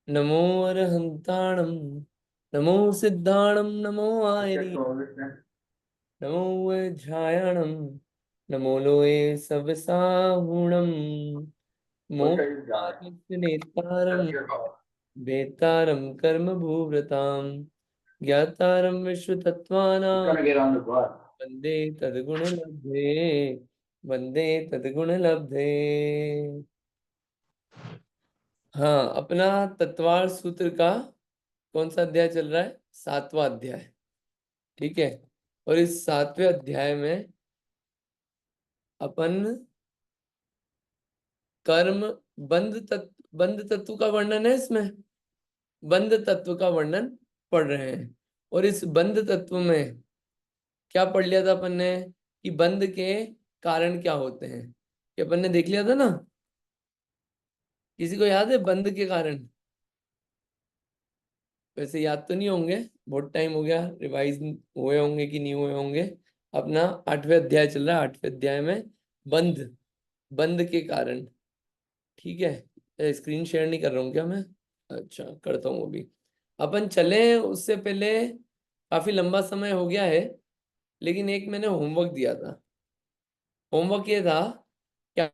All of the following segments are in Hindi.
नमो अरहंताणं, नमो सिद्धाणं, नमो आयरी, नमो वज्रायणं, नमो लोये सवसाहुणं, मोक्षमार्गस्य नेतारं, वेत्तारं कर्मभूव्रतां, ज्ञातारं विश्वतत्त्वानां, वन्दे तद्गुणलब्धे, वन्दे तद्गुणलब्धे। हाँ, अपना तत्वार सूत्र का कौन सा अध्याय चल रहा है? 7वां अध्याय। ठीक है। और इस 7वें अध्याय में अपन कर्म बंध तत्व का वर्णन है इसमें। बंध तत्व का वर्णन पढ़ रहे हैं। और इस बंध तत्व में क्या पढ़ लिया था अपन ने कि बंध के कारण क्या होते हैं, कि अपन ने देख लिया था ना। किसी को याद है बंध के कारण? वैसे याद तो नहीं होंगे, बहुत टाइम हो गया, रिवाइज हुए होंगे कि नहीं हुए होंगे। अपना 8वें अध्याय चल रहा है। 8वें अध्याय में बंध, बंध के कारण। ठीक है। स्क्रीन शेयर नहीं कर रहा हूँ क्या मैं? अच्छा, करता हूँ अभी। अपन चले उससे पहले काफी लंबा समय हो गया है, लेकिन एक मैंने होमवर्क दिया था। होमवर्क ये था क्या?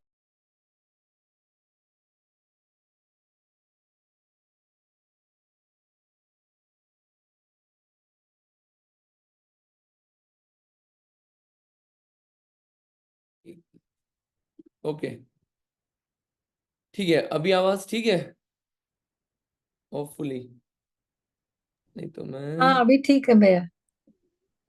ओके, ठीक है। अभी आवाज ठीक है होपफुली? नहीं तो मैं। हाँ, अभी ठीक है भैया।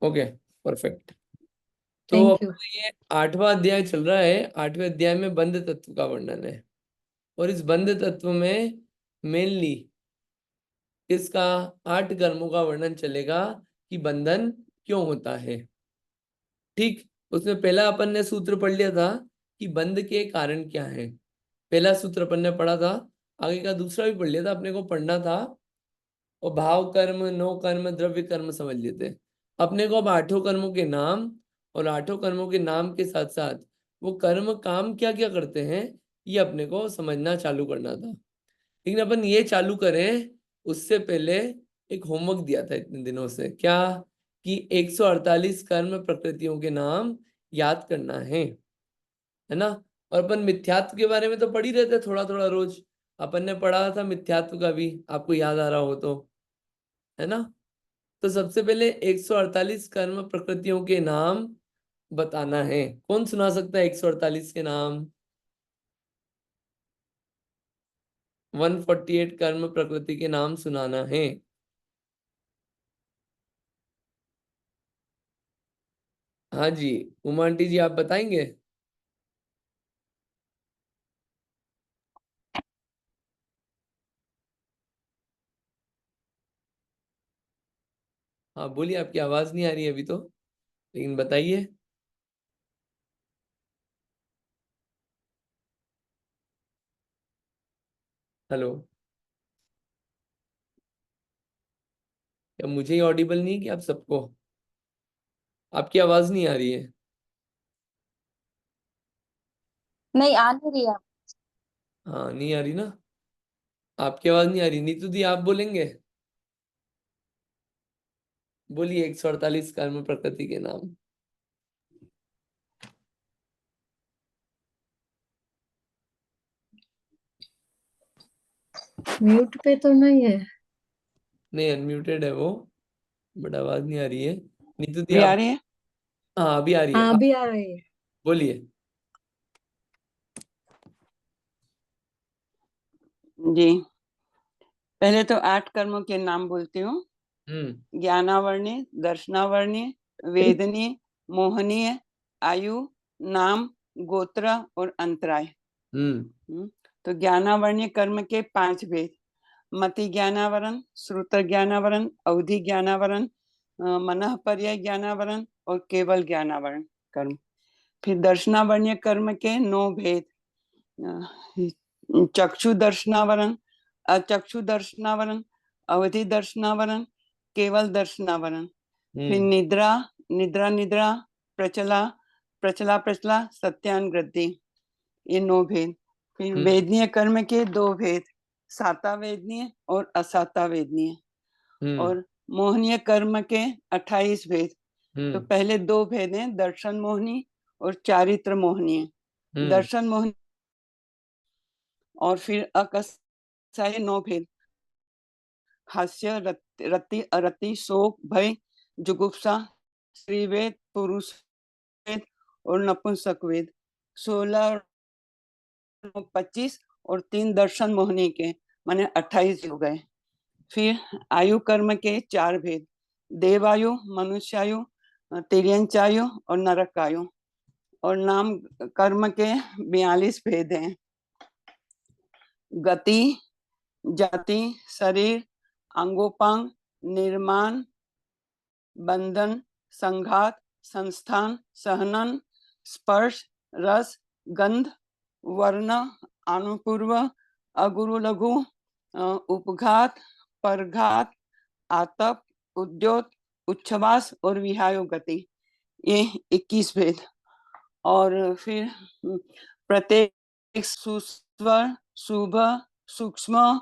Okay, perfect. तो थैंक यू। अपना ये 8वां अध्याय चल रहा है। 8वें अध्याय में बंध तत्व का वर्णन है। और इस बंध तत्व में मेनली इसका 8 कर्मों का वर्णन चलेगा कि बंधन क्यों होता है। ठीक। उसमें पहला अपन ने सूत्र पढ़ लिया था कि बंध के कारण क्या है। पहला सूत्र अपन ने पढ़ा था। आगे का दूसरा भी पढ़ लिया था, अपने को पढ़ना था। और भाव कर्म, नो कर्म, द्रव्य कर्म समझ लिए थे अपने को। अब 8 कर्मों के नाम, और 8 कर्मों के नाम के साथ साथ वो कर्म काम क्या क्या करते हैं, ये अपने को समझना चालू करना था। लेकिन अपन ये चालू करें उससे पहले एक होमवर्क दिया था इतने दिनों से। क्या? कि 148 कर्म प्रकृतियों के नाम याद करना है ना। और अपन मिथ्यात्व के बारे में तो पढ़ ही रहते थोड़ा थोड़ा रोज। अपन ने पढ़ा था मिथ्यात्व का भी, आपको याद आ रहा हो तो, है ना। तो सबसे पहले 148 कर्म प्रकृतियों के नाम बताना है। कौन सुना सकता है 148 के नाम? 148 कर्म प्रकृति के नाम सुनाना है। हाँ जी, उमा आंटी जी आप बताएंगे? हाँ बोलिए, आपकी आवाज नहीं आ रही है अभी तो, लेकिन बताइए। हेलो। क्या मुझे ही ऑडिबल नहीं है कि आप सबको? आपकी आवाज नहीं आ रही है? नहीं, आ नहीं रही आप। हाँ, नहीं आ रही ना। आपकी आवाज नहीं आ रही। नीतू दी आप बोलेंगे? बोलिए 148 कर्म प्रकृति के नाम। म्यूट पे तो नहीं है। नहीं, अनम्यूटेड है वो, बट आवाज नहीं आ रही है। नीतू दी भी आ आप। रही है। हाँ अभी आ रही है, हाँ, आप अभी आ रही है। बोलिए। जी, पहले तो 8 कर्मों के नाम बोलती हूँ। हम्म। ज्ञानावर्ण्य, दर्शनावर्ण्य, वेदनीय, मोहनीय, आयु, नाम, गोत्र और अंतराय। हम्म। तो ज्ञानावर्ण्य कर्म के 5 भेद: मति ज्ञानावरण, श्रुत ज्ञानावरण, अवधि ज्ञानावरण, मनः पर्याय ज्ञानावरण और केवल ज्ञानावरण कर्म। फिर दर्शनावर्ण्य कर्म के 9 भेद: चक्षु दर्शनावरण, अचक्षु दर्शनावरण, अवधि दर्शनावरण, केवल दर्शनावरण। फिर हम्म। निद्रा, निद्रा निद्रा, प्रचला, प्रचला प्रचला, सत्यान वृद्धि, ये 9 भेद। फिर हम्म। वेदनीय कर्म के 2 भेद: साता वेदनीय और असाता वेदनीय। हम्म और मोहनीय कर्म के 28 भेद। तो हम्म पहले 2 भेद हैं, दर्शन मोहनी और चारित्र मोहनीय। दर्शन मोहनी और फिर अकसाई 9 भेद, हास्य, रति, अरति, शोक, भय, जुगुप्सा, स्त्री वेद, पुरुष वेद और नपुंसक वेद। 16 25 और 3 दर्शन मोहनी के, माने 28 हो गए। फिर आयु कर्म के 4 भेद, देवायु, मनुष्यायु, तिर्यंचायु और नरकायु। और नाम कर्म के 42 भेद हैं, गति, जाति, शरीर, अंगोपांग, निर्माण, बंधन, संघात, संस्थान, सहनन, स्पर्श, रस, गंध, वर्ण, अनुपूर्व, अगुरु लघु, उपघात, परघात, आतप, उद्योत, उच्छ्वास और विहायो गति। ये 21 भेद। और फिर प्रत्येक सुस्वर, शुभ, सूक्ष्म,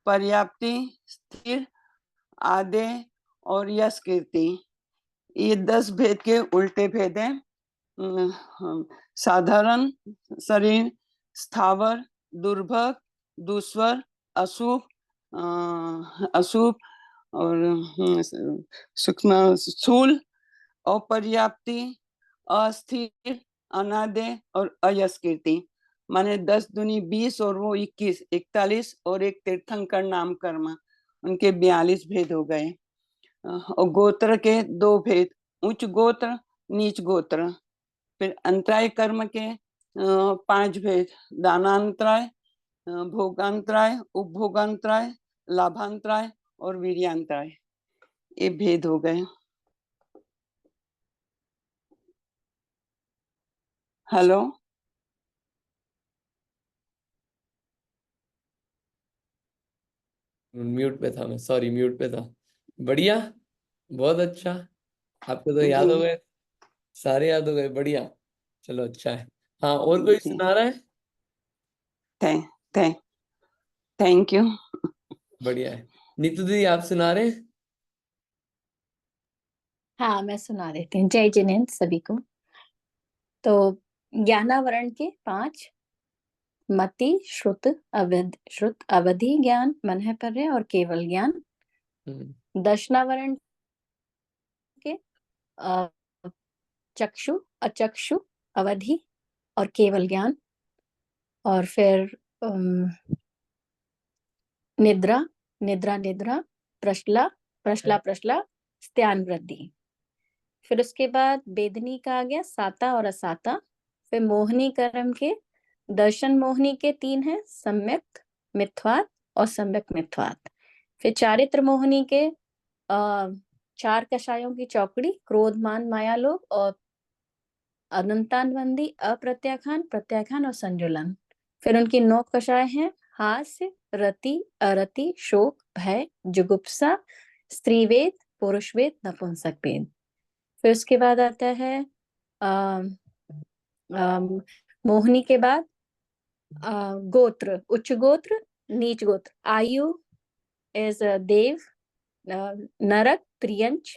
पर्याप्ति, स्थिर, आदे और यश कीर्ति, ये 10 भेद के उल्टे भेद हैं। साधारण शरीर, स्थावर, दुर्भग, दुस्वर, अशुभ, अशुभ और सूक्ष्म, स्थूल, अपर्याप्ति, अस्थिर, अनादे और अयश कीर्ति। माने 10 दूनी 20 और वो 21, 41 और एक तीर्थंकर नाम कर्म, उनके 42 भेद हो गए। और गोत्र के 2 भेद, उच्च गोत्र, नीच गोत्र। फिर अंतराय कर्म के 5 भेद, दानांतराय, भोगांतराय, उपभोगांतराय, लाभांतराय और वीर्यांतराय, ये भेद हो गए। हेलो, म्यूट पे था मैं, सॉरी, म्यूट पे था। बढ़िया, बहुत अच्छा। आपको तो याद जी हो गए, सारे याद हो गए, बढ़िया। चलो, अच्छा है। हाँ, और कोई जी, सुना रहा है? Thank thank thank you. बढ़िया है। नीतू दीदी, आप सुना रहे हैं? हाँ, मैं सुना देती हूँ। जय जिनेन्द्र सभी को। तो ज्ञानावरण के 5, मति, श्रुत, अवधि ज्ञान, मनःपर्य और केवल ज्ञान। दर्शनावरण के चक्षु, अचक्षु, अवधि और केवल ज्ञान। और फिर निद्रा, निद्रा, प्रश्ला, स्त्यान वृद्धि। फिर उसके बाद बेदनी का आ गया साता और असाता। फिर मोहनी कर्म के दर्शन मोहनी के 3 हैं, सम्यक, मिथ्वात और सम्यक मिथ्वात। फिर चारित्र मोहनी के 4 कषायों की चौकड़ी, क्रोध, मान, माया, लोभ और अनंतानबंदी, अप्रत्याखान, प्रत्याखान और संजुलन। फिर उनकी 9 कषाय हैं, हास्य, रति, अरति, शोक, भय, जुगुप्सा, स्त्रीवेद, पुरुषवेद, नपुंसकवेद। फिर उसके बाद आता है मोहनी के बाद गोत्र, उच्च गोत्र, नीच गोत्र। आयु इज देव, नरक, त्रियंच,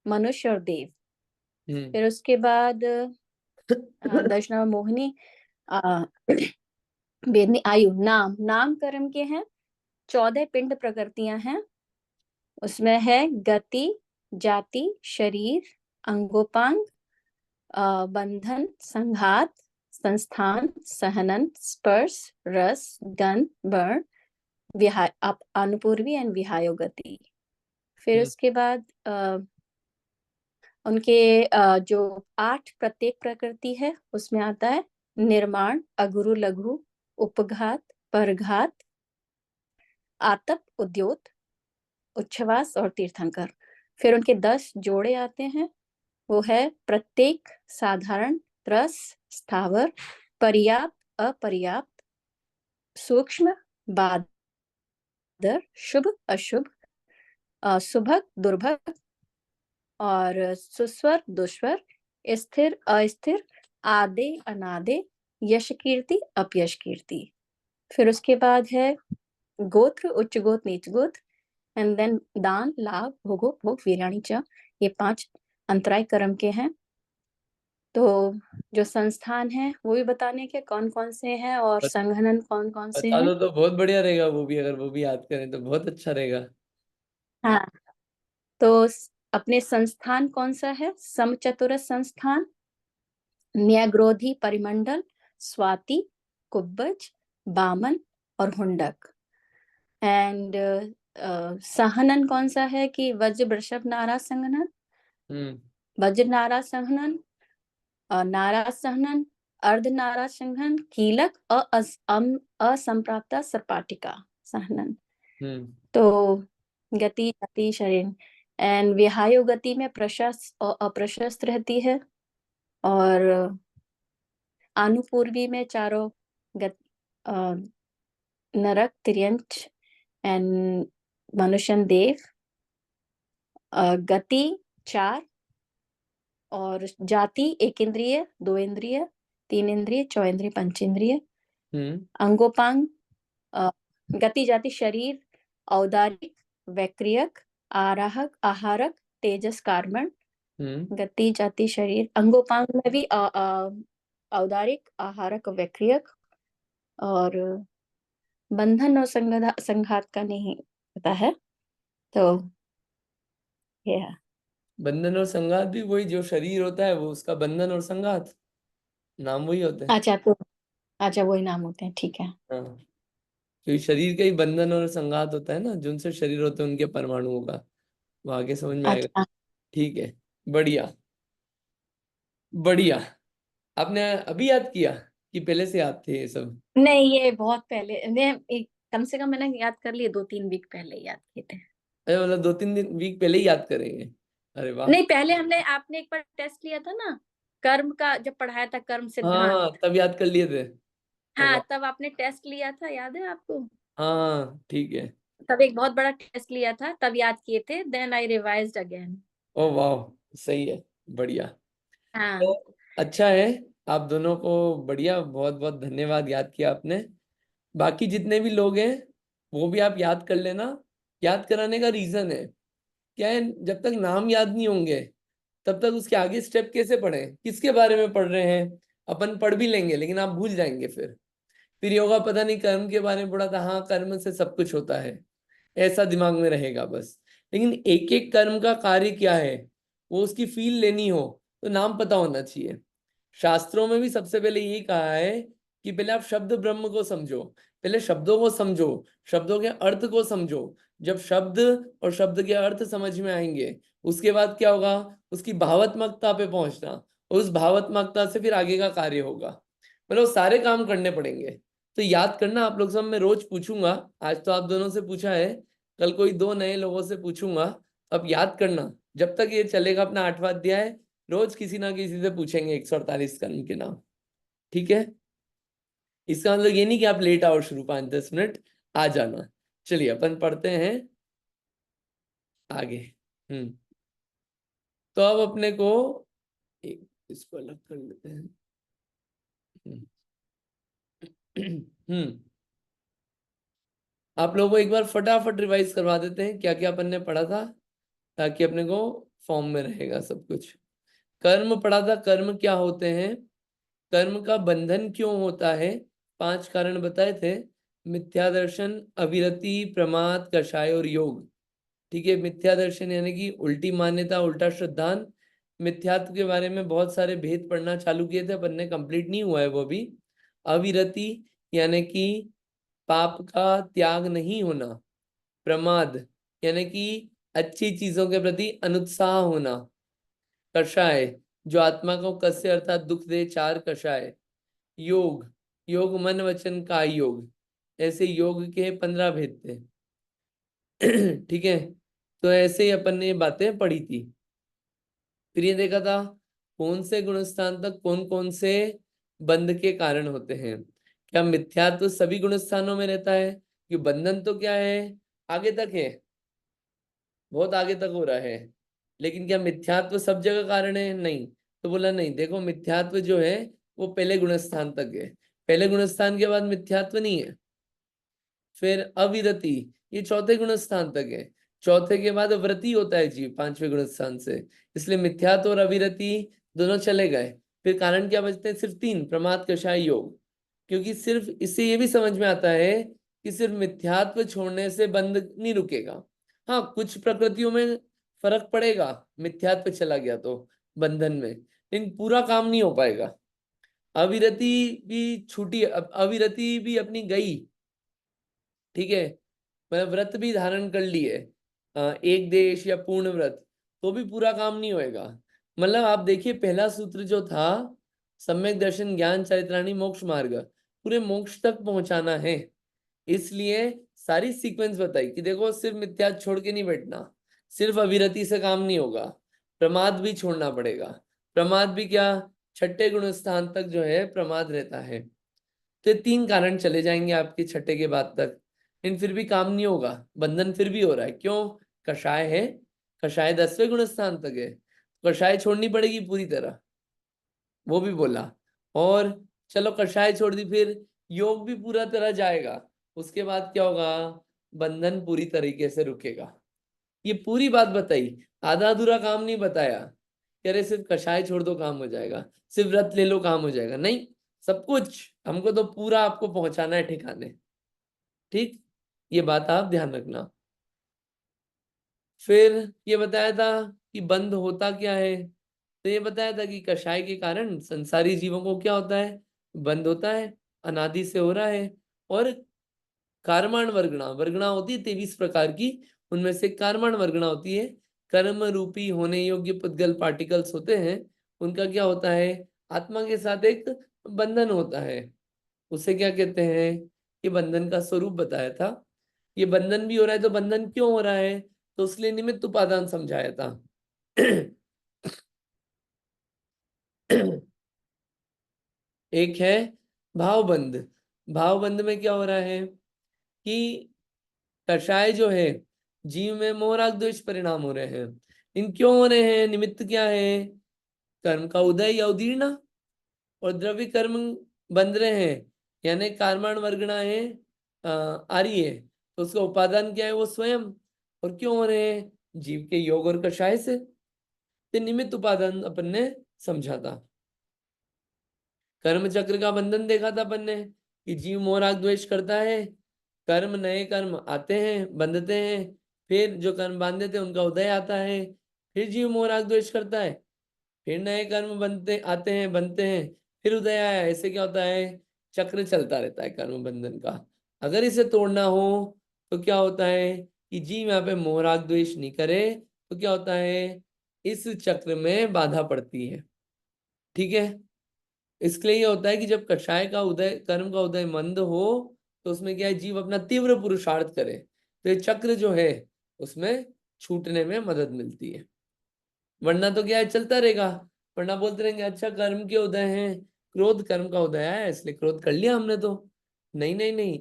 मनुष्य और देव। फिर उसके बाद दर्शना मोहिनी बेदनी आयु, नाम कर्म के हैं 14 पिंड प्रकृतियां हैं। उसमें है गति, जाति, शरीर, अंगोपांग, बंधन, संघात, संस्थान, सहनन, स्पर्श, रस, गंध, वर्ण, अनुपूर्वी एंड विहायो गति। फिर उसके बाद उनके जो 8 प्रत्येक प्रकृति है उसमें आता है निर्माण, अगुरु लघु, उपघात, परघात, आतप, उद्योत, उच्छ्वास और तीर्थंकर। फिर उनके 10 जोड़े आते हैं, वो है प्रत्येक, साधारण, रस, स्थावर, पर्याप्त, अपर्याप्त, सूक्ष्म, बादर, शुभ, अशुभ, सुभग, दुर्भग और सुस्वर, दुस्वर, स्थिर, अस्थिर, आदे, अनादे, यश कीर्ति, अपयश कीर्ति। फिर उसके बाद है गोत्र, उच्च गोत्र, नीच गोत्र, एंड देन दान, लाभ, भोगो, भोग, वीर्याणि च, ये 5 अंतराय कर्म के हैं। तो जो संस्थान है वो भी बताने के कौन कौन से हैं और बत- संघनन कौन कौन से बता हैं। दो तो बहुत बढ़िया रहेगा, वो भी अगर वो भी याद करें तो बहुत अच्छा रहेगा। हाँ, तो अपने संस्थान कौन सा है? समचतुरस संस्थान, न्यायग्रोधी परिमंडल, स्वाति, कुब्बज, बामन और हुंडक। एंड सहनन कौन सा है कि वज्र, वृषभ, नारा संघनन, हम्म वज्र नारा संघनन, नारा संघनन, अर्ध नारा संघनन, कीलक, असंप्राप्ता सर्पाटिका संघनन। हम्म तो गति, जाति, शरीर एंड विहायो गति में प्रशस्त और अप्रशस्त रहती है, और अनुपूर्वी में चारों गत, अ, नरक, तिर्यंच एंड मनुष्य, देव। गति 4, और जाति 1 इंद्रिय, 2 इंद्रिय, 3 इंद्रिय, 4 इंद्रिय, 5 इंद्रिय। हम्म अंगोपांग, गति, जाति, शरीर, औदारिक, वैक्रियक, आराहक, आहारक, तेजस, कार्बन। हम्म गति, जाति, शरीर, अंगोपांग में भी औदारिक, आहारक, वैक्रियक, और बंधन और संघात का नहीं पता है, तो ये है। बंधन और संघात भी वही, जो शरीर होता है वो उसका बंधन और संघात, नाम वही होते हैं। अच्छा, तो अच्छा वही नाम होते हैं, ठीक है। हाँ, क्योंकि शरीर का ही बंधन और संघात होता है ना, जिनसे शरीर होते हैं उनके परमाणुओं का, वो आगे समझ में आएगा। अच्छा, ठीक है, बढ़िया बढ़िया। आपने अभी याद किया कि पहले से याद थे ये सब? नहीं ये बहुत पहले, कम से कम मैंने याद कर लिए, 2-3 वीक पहले याद किए थे। अरे मतलब 2-3 वीक पहले ही याद करेंगे? अरे वाह। नहीं, पहले आपने एक बार टेस्ट लिया था ना, कर्म का जब पढ़ाया था, कर्म सिद्धांत। हाँ तब याद कर लिए थे। ओ हाँ, वाह। तब आपने टेस्ट लिया था, याद है आपको? हाँ ठीक है। तब एक बहुत बड़ा टेस्ट लिया था, तब याद किए थे, देन आई रिवाइज्ड अगेन। ओ वाह, सही है, बढ़िया। तो हाँ, अच्छा है, आप दोनों को बढ़िया, बहुत बहुत धन्यवाद, याद किया आपने। बाकी जितने भी लोग हैं वो भी आप याद कर लेना। याद कराने का रीजन है क्या है, जब तक नाम याद नहीं होंगे तब तक उसके आगे स्टेप कैसे पढ़ें, किसके बारे में पढ़ रहे हैं। अपन पढ़ भी लेंगे लेकिन आप भूल जाएंगे। फिर ये होगा, पता नहीं कर्म के बारे में पढ़ा था, हाँ कर्म से सब कुछ होता है, ऐसा दिमाग में रहेगा बस। लेकिन एक एक कर्म का कार्य क्या है, वो उसकी फील लेनी हो तो नाम पता होना चाहिए। शास्त्रों में भी सबसे पहले यही कहा है कि पहले आप शब्द ब्रह्म को समझो, पहले शब्दों को समझो, शब्दों के अर्थ को समझो। जब शब्द और शब्द के अर्थ समझ में आएंगे उसके बाद क्या होगा, उसकी भावात्मकता पे पहुंचना, और उस भावात्मकता से फिर आगे का कार्य होगा। मतलब सारे काम करने पड़ेंगे। तो याद करना, आप लोग सब मैं रोज पूछूंगा। आज तो आप दोनों से पूछा है, कल कोई 2 नए लोगों से पूछूंगा। अब याद करना, जब तक ये चलेगा अपना 8वां अध्याय, रोज किसी ना किसी से पूछेंगे 148 कर्म के नाम। ठीक है? इसका मतलब ये नहीं कि आप लेट आओ, शुरू 5-10 मिनट आ जाना। चलिए अपन पढ़ते हैं आगे। हम्म तो अब अपने को एक इसको अलग कर लेते हैं। हम्म हम्म, आप लोगों को एक बार फटाफट रिवाइज करवा देते हैं क्या क्या अपन ने पढ़ा था, ताकि अपने को फॉर्म में रहेगा सब कुछ। कर्म पढ़ा था, कर्म क्या होते हैं, कर्म का बंधन क्यों होता है, 5 कारण बताए थे। मिथ्या दर्शन, अविरति, प्रमाद, कषाय और योग। ठीक है, मिथ्या दर्शन यानी कि उल्टी मान्यता, उल्टा श्रद्धांत। मिथ्यात्व के बारे में बहुत सारे भेद पढ़ना चालू किए थे, अपन ने कंप्लीट नहीं हुआ है वो भी। अविरति यानी कि पाप का त्याग नहीं होना। प्रमाद यानी कि अच्छी चीजों के प्रति अनुत्साह होना। कषाय, जो आत्मा को कष्य अर्थात दुख दे, 4 कषाय। योग, योग मन वचन काय योग, ऐसे योग के 15 भेद थे। ठीक है, तो ऐसे ही अपन ने ये बातें पढ़ी थी। फिर ये देखा था कौन से गुणस्थान तक कौन कौन से बंध के कारण होते हैं। क्या मिथ्यात्व तो सभी गुणस्थानों में रहता है, कि बंधन तो क्या है, आगे तक है, बहुत आगे तक हो रहा है। लेकिन क्या मिथ्यात्व सब जगह कारण है? नहीं। तो बोला नहीं, देखो मिथ्यात्व जो है वो पहले गुणस्थान तक है, पहले गुणस्थान के बाद मिथ्यात्व नहीं है। फिर अविरति, ये चौथे गुण स्थान तक है। चौथे के बाद व्रति होता है जीव पांचवें गुण स्थान से, इसलिए मिथ्यात्व और अविरति दोनों चले गए। फिर कारण क्या बचते हैं? सिर्फ तीन, प्रमाद, कषाय, योग। क्योंकि सिर्फ इससे ये भी समझ में आता है कि सिर्फ मिथ्यात्व छोड़ने से बंध नहीं रुकेगा। हाँ, कुछ प्रकृतियों में फर्क पड़ेगा, मिथ्यात्व चला गया तो बंधन में, लेकिन पूरा काम नहीं हो पाएगा। अविरति भी छूटी, अविरति भी अपनी गई, ठीक है, मतलब व्रत भी धारण कर लिए, एक देश या पूर्ण व्रत, तो भी पूरा काम नहीं होएगा। मतलब आप देखिए, पहला सूत्र जो था, सम्यक दर्शन ज्ञान चरित्राणी मोक्ष मार्ग, पूरे मोक्ष तक पहुंचाना है। इसलिए सारी सीक्वेंस बताई कि देखो, सिर्फ मिथ्या छोड़ के नहीं बैठना, सिर्फ अविरति से काम नहीं होगा, प्रमाद भी छोड़ना पड़ेगा। प्रमाद भी क्या? छठे गुण स्थान तक जो है प्रमाद रहता है। तो ये तीन कारण चले जाएंगे आपके छठे के बाद तक, लेकिन फिर भी काम नहीं होगा, बंधन फिर भी हो रहा है। क्यों? कषाय है, कषाय 10वें गुण स्थान तक है, कषाय छोड़नी पड़ेगी पूरी तरह, वो भी बोला। और चलो कषाय छोड़ दी, फिर योग भी पूरा तरह जाएगा, उसके बाद क्या होगा? बंधन पूरी तरीके से रुकेगा। ये पूरी बात बताई, आधा अधूरा काम नहीं बताया कि अरे सिर्फ कषाय छोड़ दो काम हो जाएगा, सिर्फ व्रत ले लो काम हो जाएगा, नहीं, सब कुछ हमको तो पूरा आपको पहुंचाना है ठिकाने। ठीक, ये बात आप ध्यान रखना। फिर ये बताया था कि बंध होता क्या है, तो ये बताया था कि कषाय के कारण संसारी जीवों को क्या होता है? बंध होता है, अनादि से हो रहा है। और कार्माण वर्गणा, वर्गणा होती है 23 प्रकार की, उनमें से कार्माण वर्गणा होती है, कर्म रूपी होने योग्य पुद्गल पार्टिकल्स होते हैं, उनका क्या होता है? आत्मा के साथ एक बंधन होता है। उसे क्या कहते हैं? ये बंधन का स्वरूप बताया था। ये बंधन भी हो रहा है, तो बंधन क्यों हो रहा है? तो उसलिए निमित्त उपादान समझाया था। एक है भावबंध। भावबंध में क्या हो रहा है कि कषाय जो है, जीव में मोह राग द्वेष परिणाम हो रहे हैं। इन क्यों हो रहे हैं? निमित्त क्या है? कर्म का उदय या उदीर्णा, और द्रव्य कर्म बंध रहे हैं, यानी कार्माण वर्गणा है, आ रही है, तो उसका उपादान क्या है? वो स्वयं। और क्यों हो रहे हैं? जीव के योग और कषाय से। तो निमित्त उपादान अपन ने समझा था। कर्म चक्र का बंधन देखा था अपन ने कि जीव मोह राग द्वेष करता है, कर्म, नए कर्म आते हैं, बंधते हैं, फिर जो कर्म बांधे थे उनका उदय आता है, फिर जीव मोह राग द्वेष करता है, फिर नए कर्म बनते आते हैं, बनते हैं, फिर उदय आया। ऐसे क्या होता है? चक्र चलता रहता है कर्म बंधन का। अगर इसे तोड़ना हो तो क्या होता है कि जीव यहाँ पे मोह राग द्वेष नहीं करे, तो क्या होता है? इस चक्र में बाधा पड़ती है। ठीक है, इसके लिए ये होता है कि जब कषाय का उदय, कर्म का उदय मंद हो, तो उसमें क्या है? जीव अपना तीव्र पुरुषार्थ करे, तो ये चक्र जो है उसमें छूटने में मदद मिलती है। वरना तो क्या है? चलता रहेगा, वरना बोलते रहेंगे अच्छा कर्म के उदय हैं, क्रोध कर्म का उदय है इसलिए क्रोध कर लिया हमने तो। नहीं नहीं नहीं,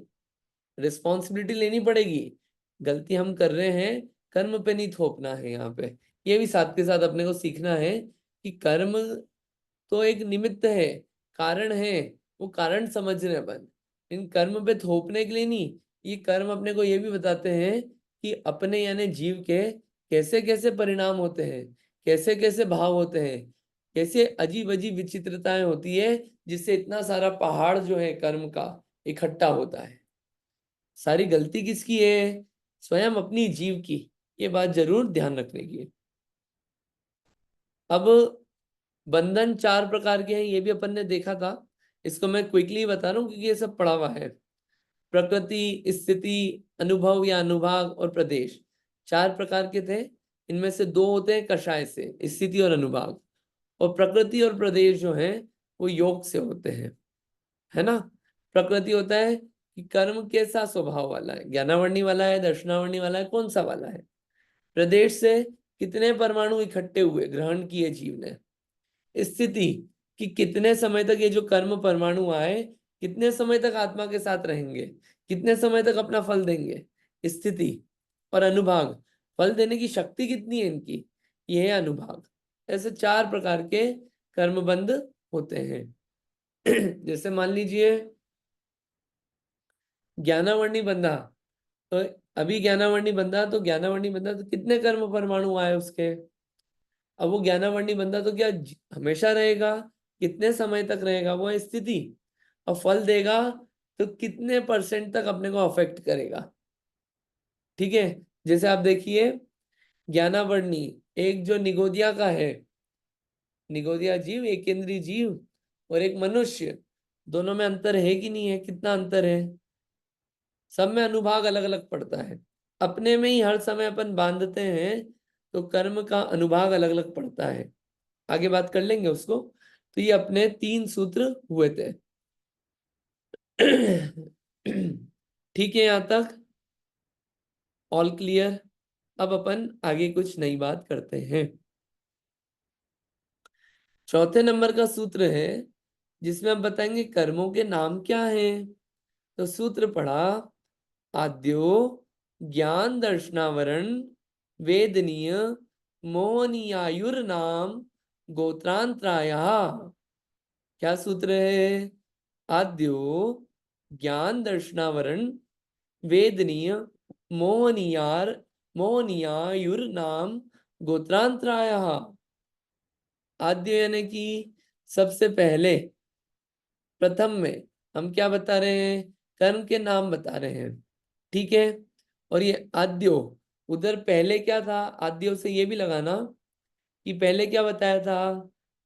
रिस्पॉन्सिबिलिटी लेनी पड़ेगी। गलती हम कर रहे हैं, कर्म पे नहीं थोपना है यहाँ पे। ये भी साथ के साथ अपने को सीखना है कि कर्म तो एक निमित्त है, कारण है, वो कारण समझ रहे हैं अपन, इन कर्म पे थोपने के लिए नहीं। ये कर्म अपने को ये भी बताते हैं कि अपने यानी जीव के कैसे कैसे परिणाम होते हैं, कैसे कैसे भाव होते हैं, कैसे अजीब अजीब विचित्रताएं होती है, जिससे इतना सारा पहाड़ जो है कर्म का इकट्ठा होता है। सारी गलती किसकी है? स्वयं अपनी जीव की। ये बात जरूर ध्यान रखने की है। अब बंधन चार प्रकार के हैं, ये भी अपन ने देखा था, इसको मैं क्विकली बता रहा हूँ क्योंकि ये सब पढ़ा हुआ है। प्रकृति, स्थिति, अनुभव या अनुभाग और प्रदेश, चार प्रकार के थे। इनमें से दो होते हैं कषाय से, स्थिति और अनुभाग, और प्रकृति और प्रदेश जो है वो योग से होते हैं, है ना। प्रकृति होता है कि कर्म कैसा स्वभाव वाला है, ज्ञानावर्णी वाला है, दर्शनावर्णी वाला है, कौन सा वाला है। प्रदेश से कितने परमाणु इकट्ठे हुए, ग्रहण किए जीव ने। स्थिति कि कितने समय तक ये जो कर्म परमाणु आए, कितने समय तक आत्मा के साथ रहेंगे, कितने समय तक अपना फल देंगे, स्थिति। और अनुभाग, फल देने की शक्ति कितनी है इनकी, ये है अनुभाग। ऐसे चार प्रकार के कर्मबंध होते हैं। जैसे मान लीजिए ज्ञानावर्णी बंधा, तो अभी ज्ञानावर्णी बंधा, तो ज्ञानावर्णी बंधा तो कितने कर्म परमाणु आए उसके। अब वो ज्ञानावर्णी बंधा तो क्या हमेशा रहेगा, कितने समय तक रहेगा, वो है स्थिति। और फल देगा तो कितने परसेंट तक अपने को अफेक्ट करेगा। ठीक है, जैसे आप देखिए ज्ञानावर्णी, एक जो निगोदिया का है, निगोदिया जीव, एक केंद्रीय जीव और एक मनुष्य, दोनों में अंतर है कि नहीं है, कितना अंतर है। सब में अनुभाग अलग अलग पड़ता है, अपने में ही हर समय अपन बांधते हैं तो कर्म का अनुभाग अलग अलग पड़ता है। आगे बात कर लेंगे उसको। तो ये अपने 3 सूत्र हुए थे। ठीक है, यहां तक ऑल क्लियर। अब अपन आगे कुछ नई बात करते हैं। चौथे नंबर का सूत्र है जिसमें आप बताएंगे कर्मों के नाम क्या हैं। तो सूत्र पढ़ा, आद्यो ज्ञान दर्शनावरण वेदनीय मोहनीयायुर्नाम गोत्रांतराया। क्या सूत्र है? आद्यो ज्ञान दर्शनावरण वेदनीय मोहनीयायुर्नाम गोत्रांतराया। आद्य यानी कि सबसे पहले, प्रथम में हम क्या बता रहे हैं? कर्म के नाम बता रहे हैं। ठीक है, और ये आद्यो, उधर पहले क्या था? आद्यो से ये भी लगाना कि पहले क्या बताया था?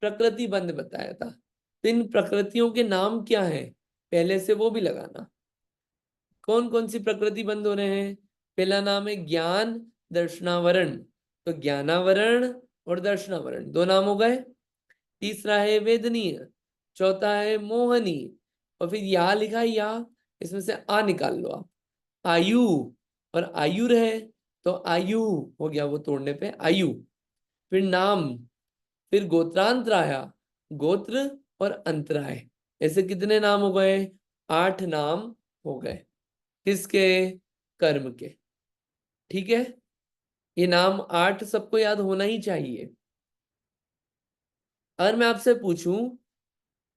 प्रकृति बंध बताया था। तो इन प्रकृतियों के नाम क्या है पहले से वो भी लगाना। कौन कौन सी प्रकृति बंध हो रहे हैं? पहला नाम है ज्ञान दर्शनावरण, तो ज्ञानावरण और दर्शनावरण 2 नाम हो गए। तीसरा है वेदनीय, चौथा है मोहनी, और फिर या लिखा है या, इसमें से आ निकाल लो आप। आयु और आयुर है, तो आयु हो गया वो तोड़ने पे आयु। फिर नाम, फिर गोत्रांतराया, गोत्र और अंतराय। ऐसे कितने नाम हो गए? 8 नाम हो गए। किसके? कर्म के। ठीक है, ये नाम 8 सबको याद होना ही चाहिए। अगर मैं आपसे पूछूं,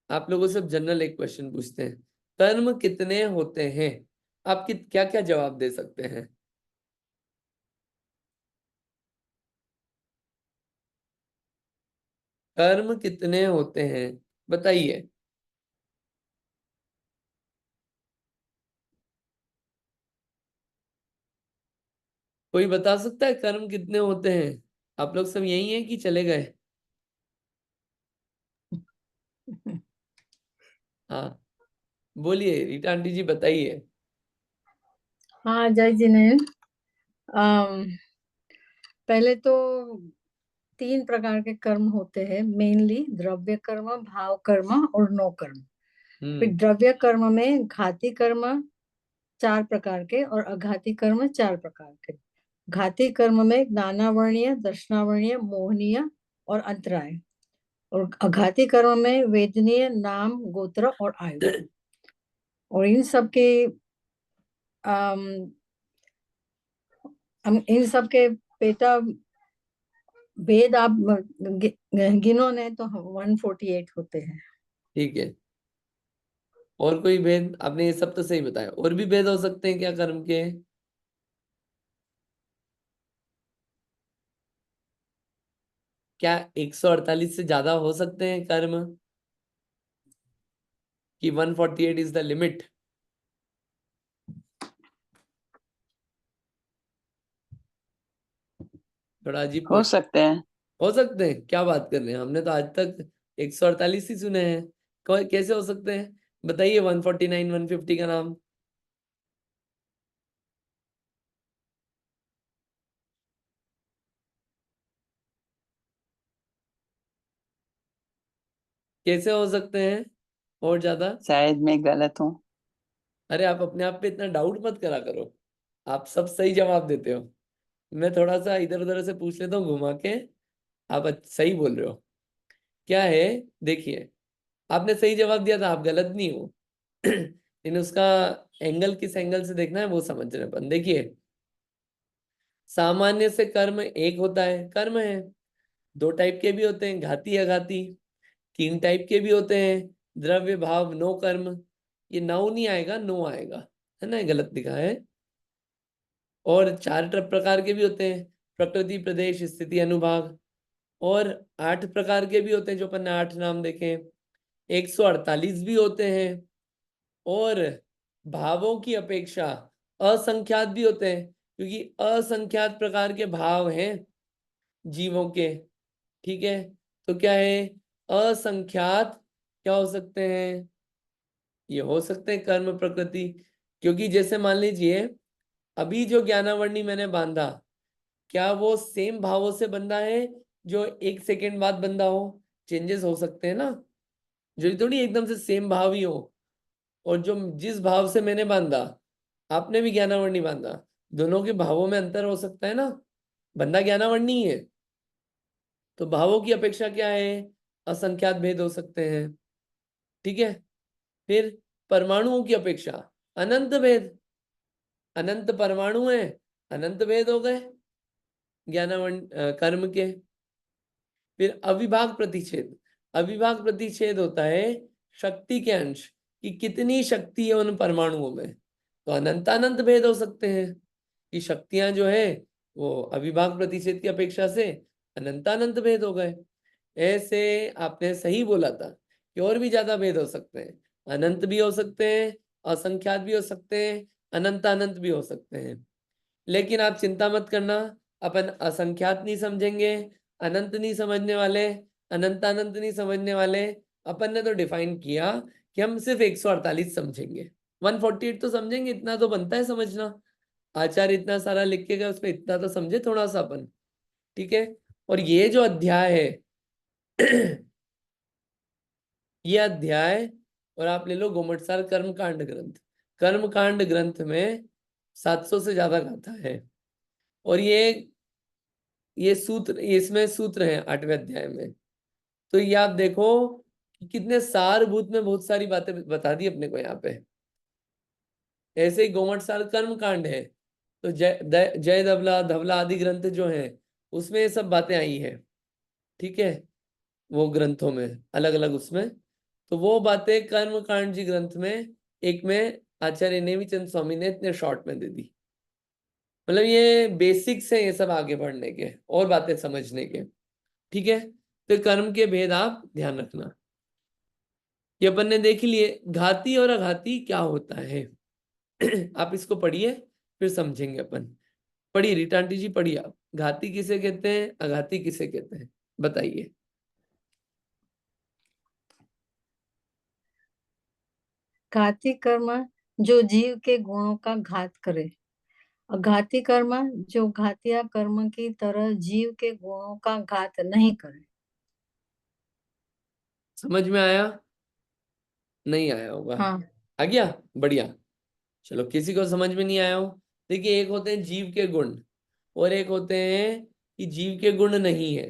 आप लोगों से जनरल एक क्वेश्चन पूछते हैं, कर्म कितने होते हैं, आप क्या क्या जवाब दे सकते हैं? कर्म कितने होते हैं बताइए। कोई बता सकता है कर्म कितने होते हैं? आप लोग सब यही हैं कि चले गए? हाँ, बोलिए रीटा आंटी जी, बताइए। हाँ, जय जिनेन्द्र। पहले तो 3 प्रकार के कर्म होते हैं मेनली, द्रव्य कर्म, भाव कर्म और नो कर्म। फिर द्रव्य कर्म में घाती कर्म 4 प्रकार के और अघाती कर्म 4 प्रकार के। घाती कर्म में ज्ञानावर्णीय, दर्शनावर्णीय, मोहनीय और अंतराय। और अघाती कर्म में वेदनीय, नाम, गोत्र और आयु। और इन सब के इन सब के पेटा भेद आप गिनो ने तो 148 होते हैं। ठीक है, और कोई भेद? आपने ये सब तो सही बताया, और भी भेद हो सकते हैं क्या कर्म के? क्या 148 से ज्यादा हो सकते हैं कर्म, कि 148 इज द लिमिट? थोड़ा अजीब हो क्वेश्चन। सकते हैं। हो सकते हैं? क्या बात कर रहे हैं, हमने तो आज तक 148 ही सुने हैं। कैसे हो सकते हैं? बताइए 149 150 का नाम। कैसे हो सकते हैं और ज्यादा? शायद मैं गलत हूँ। अरे आप अपने आप पे इतना डाउट मत करा करो, आप सब सही जवाब देते हो। मैं थोड़ा सा इधर उधर से पूछ लेता हूँ घुमा के, आप सही बोल रहे हो। क्या है, देखिए, आपने सही जवाब दिया था, आप गलत नहीं हो। लेकिन उसका एंगल किस एंगल से देखना है वो समझ रहे अपन। देखिए, सामान्य से कर्म एक होता है, कर्म है। 2 टाइप के भी होते हैं, घाती अघाती। 3 टाइप के भी होते हैं, द्रव्य भाव नो कर्म। ये नाउ नहीं आएगा, नो आएगा। है ना, गलत लिखा है। और 4 प्रकार के भी होते हैं, प्रकृति, प्रदेश, स्थिति, अनुभाग। और 8 प्रकार के भी होते हैं, जो अपन ने 8 नाम देखे। 148 भी होते हैं। और भावों की अपेक्षा असंख्यात भी होते हैं, क्योंकि असंख्यात प्रकार के भाव हैं जीवों के। ठीक है, तो क्या है, असंख्यात क्या हो सकते हैं, ये हो सकते हैं कर्म, प्रकृति। क्योंकि जैसे मान लीजिए अभी जो ज्ञानावर्णी मैंने बांधा, क्या वो सेम भावों से बंधा है जो 1 सेकेंड बाद बंधा हो? चेंजेस हो सकते हैं ना, जो थोड़ी एकदम से सेम भाव ही हो। और जो जिस भाव से मैंने बांधा, आपने भी ज्ञानावर्णी बांधा, दोनों के भावों में अंतर हो सकता है ना, बंधा ज्ञानावर्णी ही है। तो भावों की अपेक्षा क्या है, असंख्यात भेद हो सकते हैं। ठीक है, फिर परमाणुओं की अपेक्षा अनंत भेद, अनंत परमाणु है, अनंत भेद हो गए ज्ञानावर्ण कर्म के। फिर अविभाग प्रतिच्छेद, अविभाग प्रतिच्छेद होता है शक्ति के अंश, कि कितनी शक्ति है उन परमाणुओं में। तो अनंत अनंत भेद हो सकते हैं, कि शक्तियां जो है वो अविभाग प्रतिच्छेद की अपेक्षा से अनंत अनंत भेद हो गए। ऐसे आपने सही बोला था कि और भी ज्यादा भेद हो सकते हैं, अनंत भी हो सकते हैं, असंख्यात भी हो सकते हैं, अनंत अनंत भी हो सकते हैं। लेकिन आप चिंता मत करना, अपन असंख्यात नहीं समझेंगे, अनंत नहीं समझने वाले, अनंत अनंत नहीं समझने वाले। अपन ने तो डिफाइन किया कि हम सिर्फ 148 समझेंगे, 148 तो समझेंगे, इतना तो बनता है समझना। आचार्य इतना सारा लिख के गए, उसमें इतना तो समझे थोड़ा सा अपन। ठीक है, और ये जो अध्याय है ये अध्याय, और आप ले लो गोमटसार कर्मकांड ग्रंथ, कर्मकांड ग्रंथ में 700 से ज्यादा गाथा है। और ये सूत्र, इसमें सूत्र हैं 8वें अध्याय में। तो ये आप देखो कि कितने सारभूत में बहुत सारी बातें बता दी अपने को यहाँ पे। ऐसे ही गोमटसार कर्म कांड है, तो जय धवला, धवला आदि ग्रंथ जो हैं उसमें ये सब बातें आई है। ठीक है, वो ग्रंथों में अलग अलग उसमें, तो वो बातें कर्म कांड जी ग्रंथ में एक में आचार्य नेमिचंद स्वामी ने इतने शॉर्ट में दे दी। मतलब ये बेसिक्स है ये सब आगे बढ़ने के और बातें समझने के। ठीक है, तो कर्म के भेद आप ध्यान रखना। ये अपन ने देख लिए घाती और अघाती क्या होता है। आप इसको पढ़िए, फिर समझेंगे अपन। पढ़िए रीटा आंटी जी, पढ़िए आप, घाती किसे कहते हैं, अघाती किसे कहते हैं, बताइए। घाती कर्म जो जीव के गुणों का घात करे, और घाती कर्म जो घातिया कर्म की तरह जीव के गुणों का घात नहीं करे। समझ में आया? नहीं आया होगा, हाँ, आ गया, बढ़िया। चलो, किसी को समझ में नहीं आया हो, देखिए एक होते हैं जीव के गुण, और एक होते हैं कि जीव के गुण नहीं है।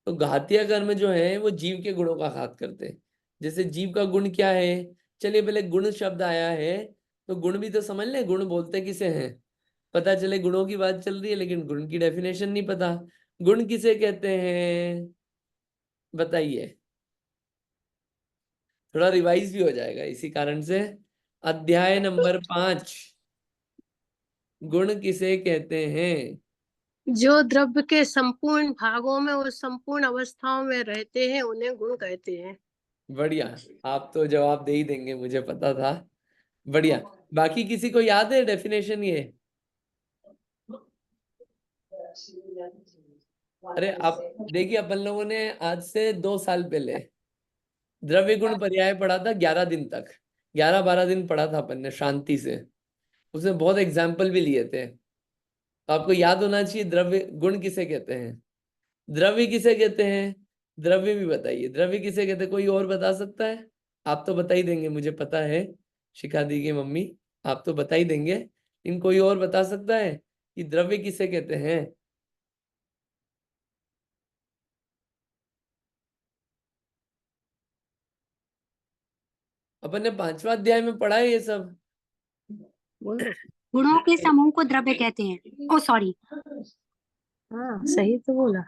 तो घातीय कर्म जो है वो जीव के गुणों का घात करते हैं। जैसे जीव का गुण क्या है, चलिए पहले गुण शब्द आया है तो गुण भी तो समझ ले, गुण बोलते किसे हैं। पता चले गुणों की बात चल रही है लेकिन गुण की डेफिनेशन नहीं पता। गुण किसे कहते हैं, बताइए, थोड़ा रिवाइज भी हो जाएगा इसी कारण से। अध्याय नंबर 5, गुण किसे कहते हैं। जो द्रव्य के संपूर्ण भागों में और संपूर्ण अवस्थाओं में रहते हैं उन्हें गुण कहते हैं। बढ़िया, आप तो जवाब दे ही देंगे, मुझे पता था। बढ़िया, बाकी किसी को याद है डेफिनेशन ये? अरे आप देखिए, अपन लोगों ने आज से 2 साल पहले द्रव्य गुण पर्याय पढ़ा था, 11 दिन तक, 11-12 दिन पढ़ा था अपन ने शांति से। उसमें बहुत एग्जाम्पल भी लिए थे, तो आपको याद होना चाहिए द्रव्य गुण किसे कहते हैं, द्रव्य किसे कहते हैं। द्रव्य भी बताइए, द्रव्य किसे कहते हैं, कोई और बता सकता है? आप तो बता ही देंगे, मुझे पता है, शिखा दी की मम्मी, आप तो बता ही देंगे, लेकिन कोई और बता सकता है कि द्रव्य किसे कहते हैं। अपन ने 5वां अध्याय में पढ़ा है ये सब। गुणों के समूह को द्रव्य कहते हैं। ओ सॉरी, हाँ सही तो बोला।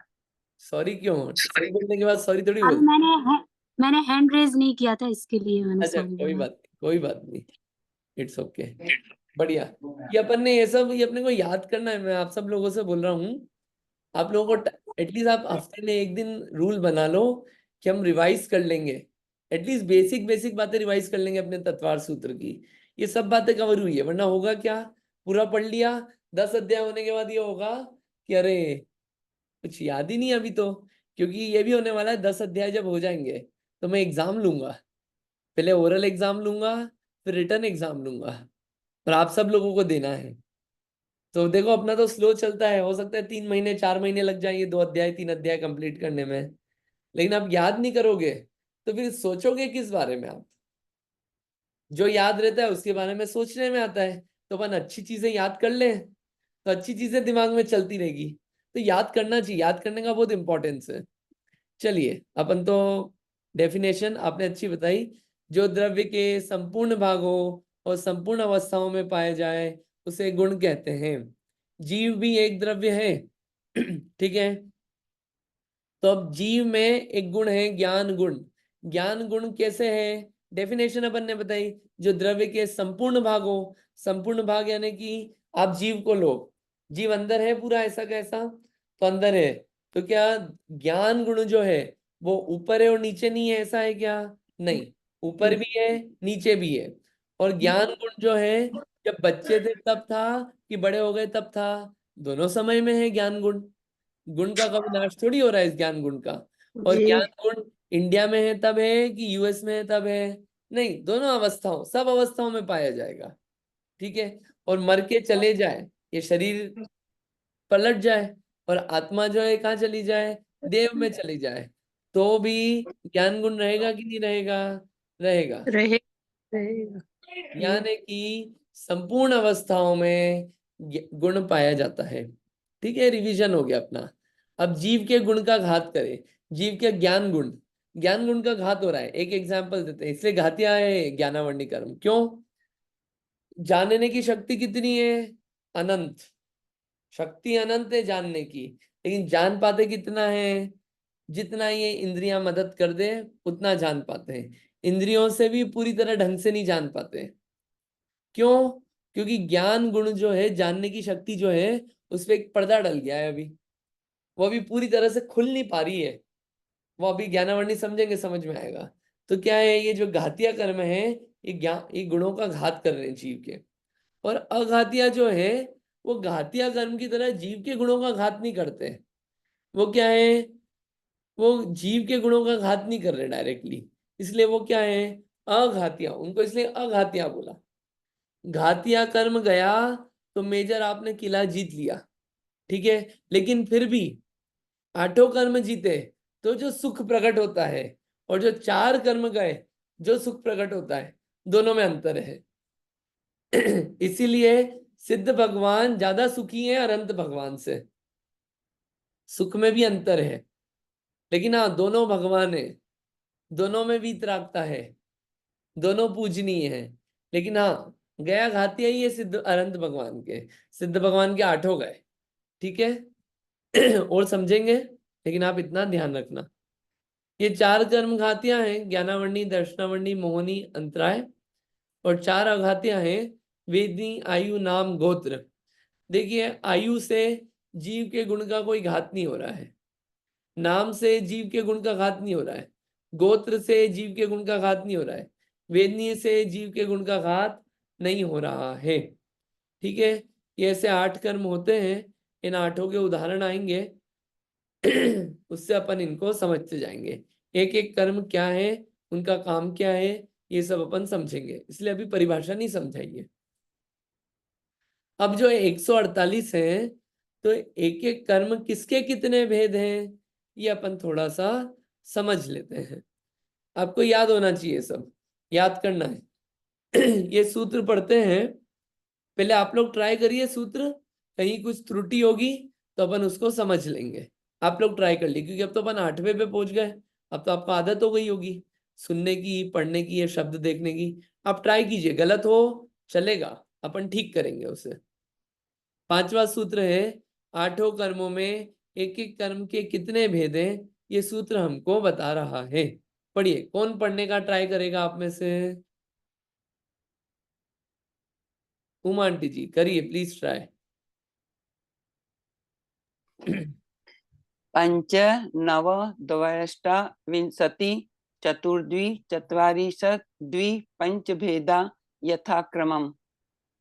सॉरी क्यों, सही बोलने के बाद सॉरी थोड़ी अरे बोलते। मैंने हैंड रेज नहीं किया था, इसके लिए मैंने अच्छा, सॉरी कोई बोला। बात नहीं, कोई बात नहीं। इट्स ओके, बढ़िया। ये अपन ने ये अपने को याद करना है। मैं आप सब लोगों से बोल रहा हूँ, आप लोगों को एटलीस्ट आप हफ्ते में एक दिन रूल बना लो कि हम रिवाइज कर लेंगे, एटलीस्ट बेसिक बेसिक बातें रिवाइज कर लेंगे अपने तत्वार सूत्र की। ये सब बातें कवर हुई है, वरना होगा क्या, पूरा पढ़ लिया, 10 अध्याय होने के बाद ये होगा कि अरे कुछ याद ही नहीं अभी तो। क्योंकि ये भी होने वाला है, 10 अध्याय जब हो जाएंगे तो मैं एग्जाम लूंगा, पहले ओरल एग्जाम लूंगा, फिर रिटर्न एग्जाम लूंगा, और आप सब लोगों को देना है। तो देखो अपना तो स्लो चलता है, हो सकता है 3 महीने 4 महीने लग जाएंगे 2 अध्याय 3 अध्याय कंप्लीट करने में, लेकिन आप याद नहीं करोगे तो फिर सोचोगे किस बारे में आप। जो याद रहता है उसके बारे में सोचने में आता है। तो अपन अच्छी चीजें याद कर लें तो अच्छी चीजें दिमाग में चलती रहेगी। तो याद करना चाहिए, याद करने का बहुत इंपॉर्टेंस है। चलिए अपन तो डेफिनेशन आपने अच्छी बताई। जो द्रव्य के संपूर्ण भागों और संपूर्ण अवस्थाओं में पाए जाए उसे गुण कहते हैं। जीव भी एक द्रव्य है ठीक है। तो अब जीव में एक गुण है ज्ञान गुण। ज्ञान गुण कैसे है, डेफिनेशन अपन ने बताई। जो द्रव्य के संपूर्ण भागों, संपूर्ण भाग यानी कि आप जीव को लो, जीव अंदर है पूरा ऐसा कैसा, तो अंदर है। तो क्या ज्ञान गुण जो है वो ऊपर है और नीचे नहीं है, ऐसा है क्या? नहीं, ऊपर भी है नीचे भी है। और ज्ञान गुण जो है जब बच्चे थे तब था कि बड़े हो गए तब था, दोनों समय में है ज्ञान गुण। गुण का कभी नाश थोड़ी हो रहा है इस ज्ञान गुण का। और जी ज्ञान गुण इंडिया में है तब है कि यूएस में है तब है, नहीं, दोनों अवस्थाओं, सब अवस्थाओं में पाया जाएगा। ठीक है। और मर के चले जाए, ये शरीर पलट जाए और आत्मा जो है कहाँ चली जाए, देव में चली जाए, तो भी ज्ञान गुण रहेगा कि नहीं रहेगा? रहेगा। रहे रहेगा। यानी कि संपूर्ण अवस्थाओं में गुण पाया जाता है। ठीक है, रिवीजन हो गया अपना। अब जीव के गुण का घात करें। जीव के ज्ञान गुण, ज्ञान गुण का घात हो रहा है। एक एग्जांपल देते हैं, इसलिए घातिया है ज्ञानावरणी कर्म। क्यों? जानने की शक्ति कितनी है? अनंत। शक्ति अनंत है जानने की, लेकिन जान पाते कितना है? जितना ये इंद्रियां मदद कर दे उतना जान पाते हैं। इंद्रियों से भी पूरी तरह ढंग से नहीं जान पाते। क्यों? क्योंकि ज्ञान गुण जो है, जानने की शक्ति जो है, उस पर एक पर्दा डल गया है अभी, वो अभी पूरी तरह से खुल नहीं पा रही है। वो अभी ज्ञानावरणी समझेंगे समझ में आएगा। तो क्या है, ये जो घातिया कर्म है ये गुणों का घात कर रहे हैं जीव के। और अघातिया जो है वो घातिया कर्म की तरह जीव के गुणों का घात नहीं करते। वो क्या है, वो जीव के गुणों का घात नहीं कर रहे डायरेक्टली, इसलिए वो क्या है, अघातिया। उनको इसलिए अघातिया बोला। घातिया कर्म गया तो मेजर आपने किला जीत लिया, ठीक है। लेकिन फिर भी 8 कर्म जीते तो जो सुख प्रकट होता है, और जो 4 कर्म गए जो सुख प्रकट होता है, दोनों में अंतर है। इसीलिए सिद्ध भगवान ज्यादा सुखी है अनंत भगवान से। सुख में भी अंतर है, लेकिन हाँ दोनों भगवान है, दोनों में वीतरागता है, दोनों पूजनीय है। लेकिन हाँ गया घातिया ही है सिद्ध अनंत भगवान के, सिद्ध भगवान के 8 गए। ठीक है। और समझेंगे, लेकिन आप इतना ध्यान रखना, ये 4 कर्म घातियां हैं, ज्ञानावरणी, दर्शनावरणी, मोहनी, अंतराय। और 4 अघातियां हैं, वेदनी, आयु, नाम, गोत्र। देखिए आयु से जीव के गुण का कोई घात नहीं हो रहा है, नाम से जीव के गुण का घात नहीं हो रहा है, गोत्र से जीव के गुण का घात नहीं हो रहा है, वेदनीय से जीव के गुण का घात नहीं हो रहा है। ठीक है। ये ऐसे 8 कर्म होते हैं, इन 8 के उदाहरण आएंगे। उससे अपन इनको समझते जाएंगे, एक एक कर्म क्या है, उनका काम क्या है, ये सब अपन समझेंगे। इसलिए अभी परिभाषा नहीं समझाइए। अब जो 148 है, तो एक एक कर्म किसके कितने भेद हैं, ये अपन थोड़ा सा समझ लेते हैं। आपको याद होना चाहिए, सब याद करना है। ये सूत्र पढ़ते हैं, पहले आप लोग ट्राई करिए सूत्र, कहीं कुछ त्रुटि होगी तो अपन उसको समझ लेंगे। आप लोग ट्राई कर लीजिए, क्योंकि अब तो अपन 8वें पे पहुंच गए, अब तो आपको आदत हो गई होगी सुनने की, पढ़ने की, ये शब्द देखने की। आप ट्राई कीजिए, गलत हो चलेगा, अपन ठीक करेंगे उसे। 5वां सूत्र है, 8 कर्मों में एक एक कर्म के कितने भेद हैं, ये सूत्र हमको बता रहा है। पढ़िए, कौन पढ़ने का ट्राई करेगा आप में से? उमा आंटी जी करिए प्लीज ट्राई। पंच नव द्वयष्टाविंशति चतुर्द्वि चत्वारिंशत् द्वि पंच भेदा यथाक्रमम।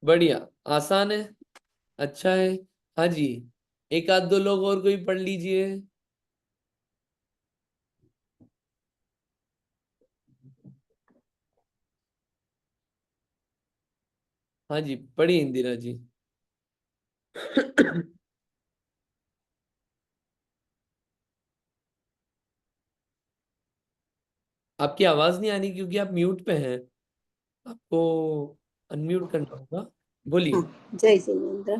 बढ़िया, आसान है, अच्छा है। हाँ जी, एक आध दो लोग और कोई पढ़ लीजिए। हाँ जी, पढ़िए इंदिरा जी। आपकी आवाज नहीं आ रही क्योंकि आप म्यूट पे हैं, आपको अनम्यूट करना होगा, बोलिए। जय जिनेन्द्र।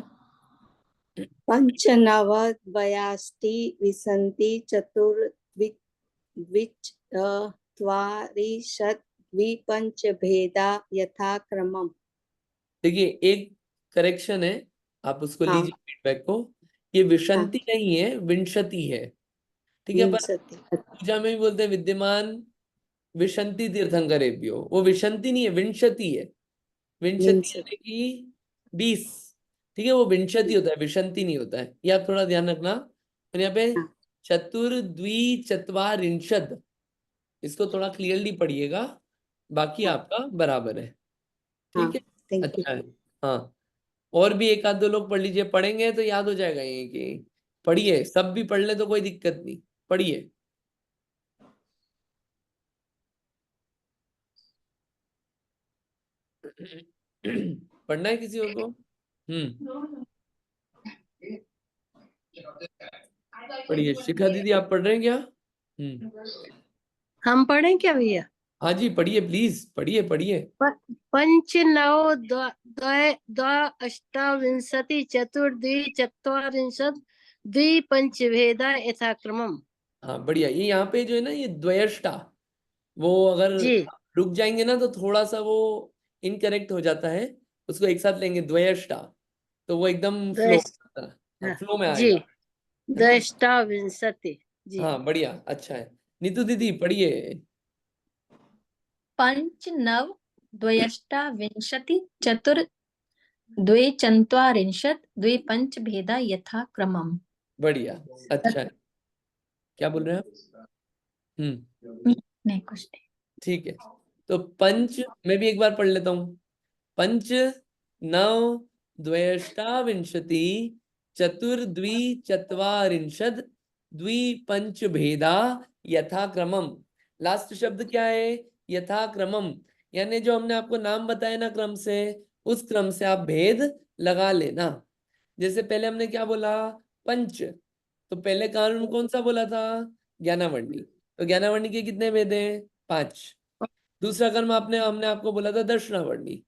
पंचनव द्वयाष्टि विंशति चतुर्द्विचत्वारिंशत् द्विपंच भेदा यथाक्रमम। देखिए एक करेक्शन है, आप उसको हाँ लीजिए फीडबैक को। ये हाँ विशंति नहीं है, विंशति है। ठीक है, पर विंशति। पूजा में भी बोलते हैं विद्यमान विशंति तीर्थंकरेभ्यो, वो विशंति नहीं है, विंशति है। विंशति विंशति यानी कि 20। ठीक है, वो विंशति होता है, विशंति नहीं होता है, ये आप थोड़ा ध्यान रखना। और यहाँ पे हाँ चतुर्द्विचत्वारिंशत्, इसको थोड़ा क्लियरली पढ़िएगा, बाकी हाँ आपका बराबर है। हाँ ठीक है, थैंक यू। अच्छा है। हाँ, और भी एक आध दो लोग पढ़ लीजिए, पढ़ेंगे तो याद हो जाएगा ये कि पढ़िए, सब भी पढ़ ले तो कोई दिक्कत नहीं, पढ़िए। पढ़ना है किसी और को? पढ़िए, शिखा दीदी आप पढ़ रहे हैं क्या? हम पढ़ें क्या भैया? हाँ जी पढ़िए, प्लीज पढ़िए पढ़िए। पंच नव अष्टाविंशति चतुर्द्वि चत्वारिंशत् द्वि पंच भेदा यथाक्रमम। हाँ बढ़िया, ये यहाँ पे जो है ना, ये द्वयष्टा, वो अगर जी रुक जाएंगे ना तो थोड़ा सा वो इनकरेक्ट हो जाता है, उसको एक साथ लेंगे द्वयष्टा, तो वो एकदम फ्लो, दश हाँ हाँ, फ्लो में जी आएगा, है ना। दष्टाविंशति। जी हाँ बढ़िया, अच्छा है। नीतू दीदी पढ़िए। पंच नव द्वयष्टाविंशति चतुर्द्विचत्वारिंशत् द्विपंच भेदा यथाक्रमम। बढ़िया, अच्छा है। क्या बोल रहे हैं आप? नहीं कुछ नहीं। ठीक है, तो पंच मैं भी एक बार पढ़ लेता हूँ। पंच नव द्वयष्टाविंशति चतुर्द्विचत्वारिंशत् द्विपंच भेदा यथाक्रमम। लास्ट शब्द क्या है? यथाक्रमम, यानी जो हमने आपको नाम बताया ना क्रम से, उस क्रम से आप भेद लगा लेना। जैसे पहले हमने क्या बोला? पंच, तो पहले कानून कौन सा बोला था? ज्ञानावर्णी, तो ज्ञानावर्णी के कितने भेद हैं? 5। दूसरा कर्म आपने हमने आपको बोला था दर्शनावर्णी,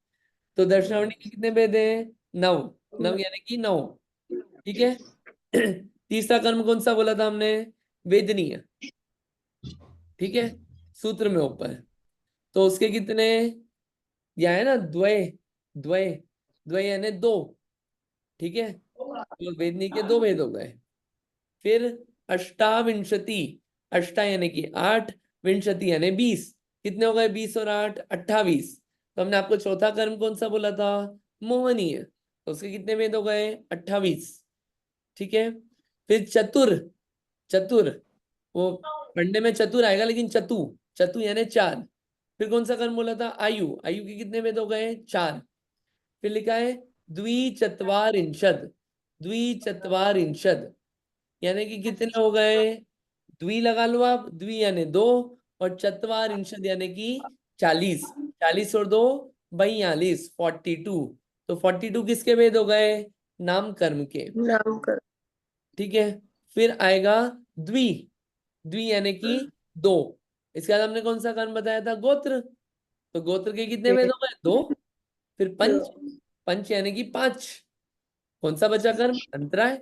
तो दर्शनावर्णी के कितने भेद हैं? 9। 9 यानी कि 9। ठीक है। तीसरा कर्म कौन सा बोला था हमने? वेदनीय। ठीक है, सूत्र में ऊपर, तो उसके कितने? यह है ना द्वय, द्वय, द्वय यानी 2। ठीक है, तो वेदनी के 2 भेद हो गए। फिर अष्टाविंशति, अष्टा यानी कि 8, विंशति यानी 20, कितने हो गए? 20 और 8 28। तो हमने आपको चौथा कर्म कौन सा बोला था? मोहनीय, तो उसके कितने भेद हो गए? 28। ठीक है, फिर चतुर, चतुर, वो पढ़ने में चतुर आएगा लेकिन चतु, चतु यानी 4। फिर कौन सा कर्म बोला था? आयु, आयु के कितने भेद हो गए? 4। फिर लिखा है द्विचत्वारिंशद, द्विचत्वारिंशद यानी कि कितने हो गए? द्वि लगा लो आप, द्वि यानी 2, और चत्वारिंशद यानी कि 40। 40 और 2 42, 42। तो 42 किसके भेद हो गए? नाम कर्म के। नाम कर। ठीक है, फिर आएगा द्वि, द्वि यानी कि 2। इसके बाद हमने कौन सा कर्म बताया था? गोत्र, तो गोत्र के कितने भेद हो गए? 2। फिर पंच, पंच यानी कि 5। कौन सा बचा कर्म? अंतराय।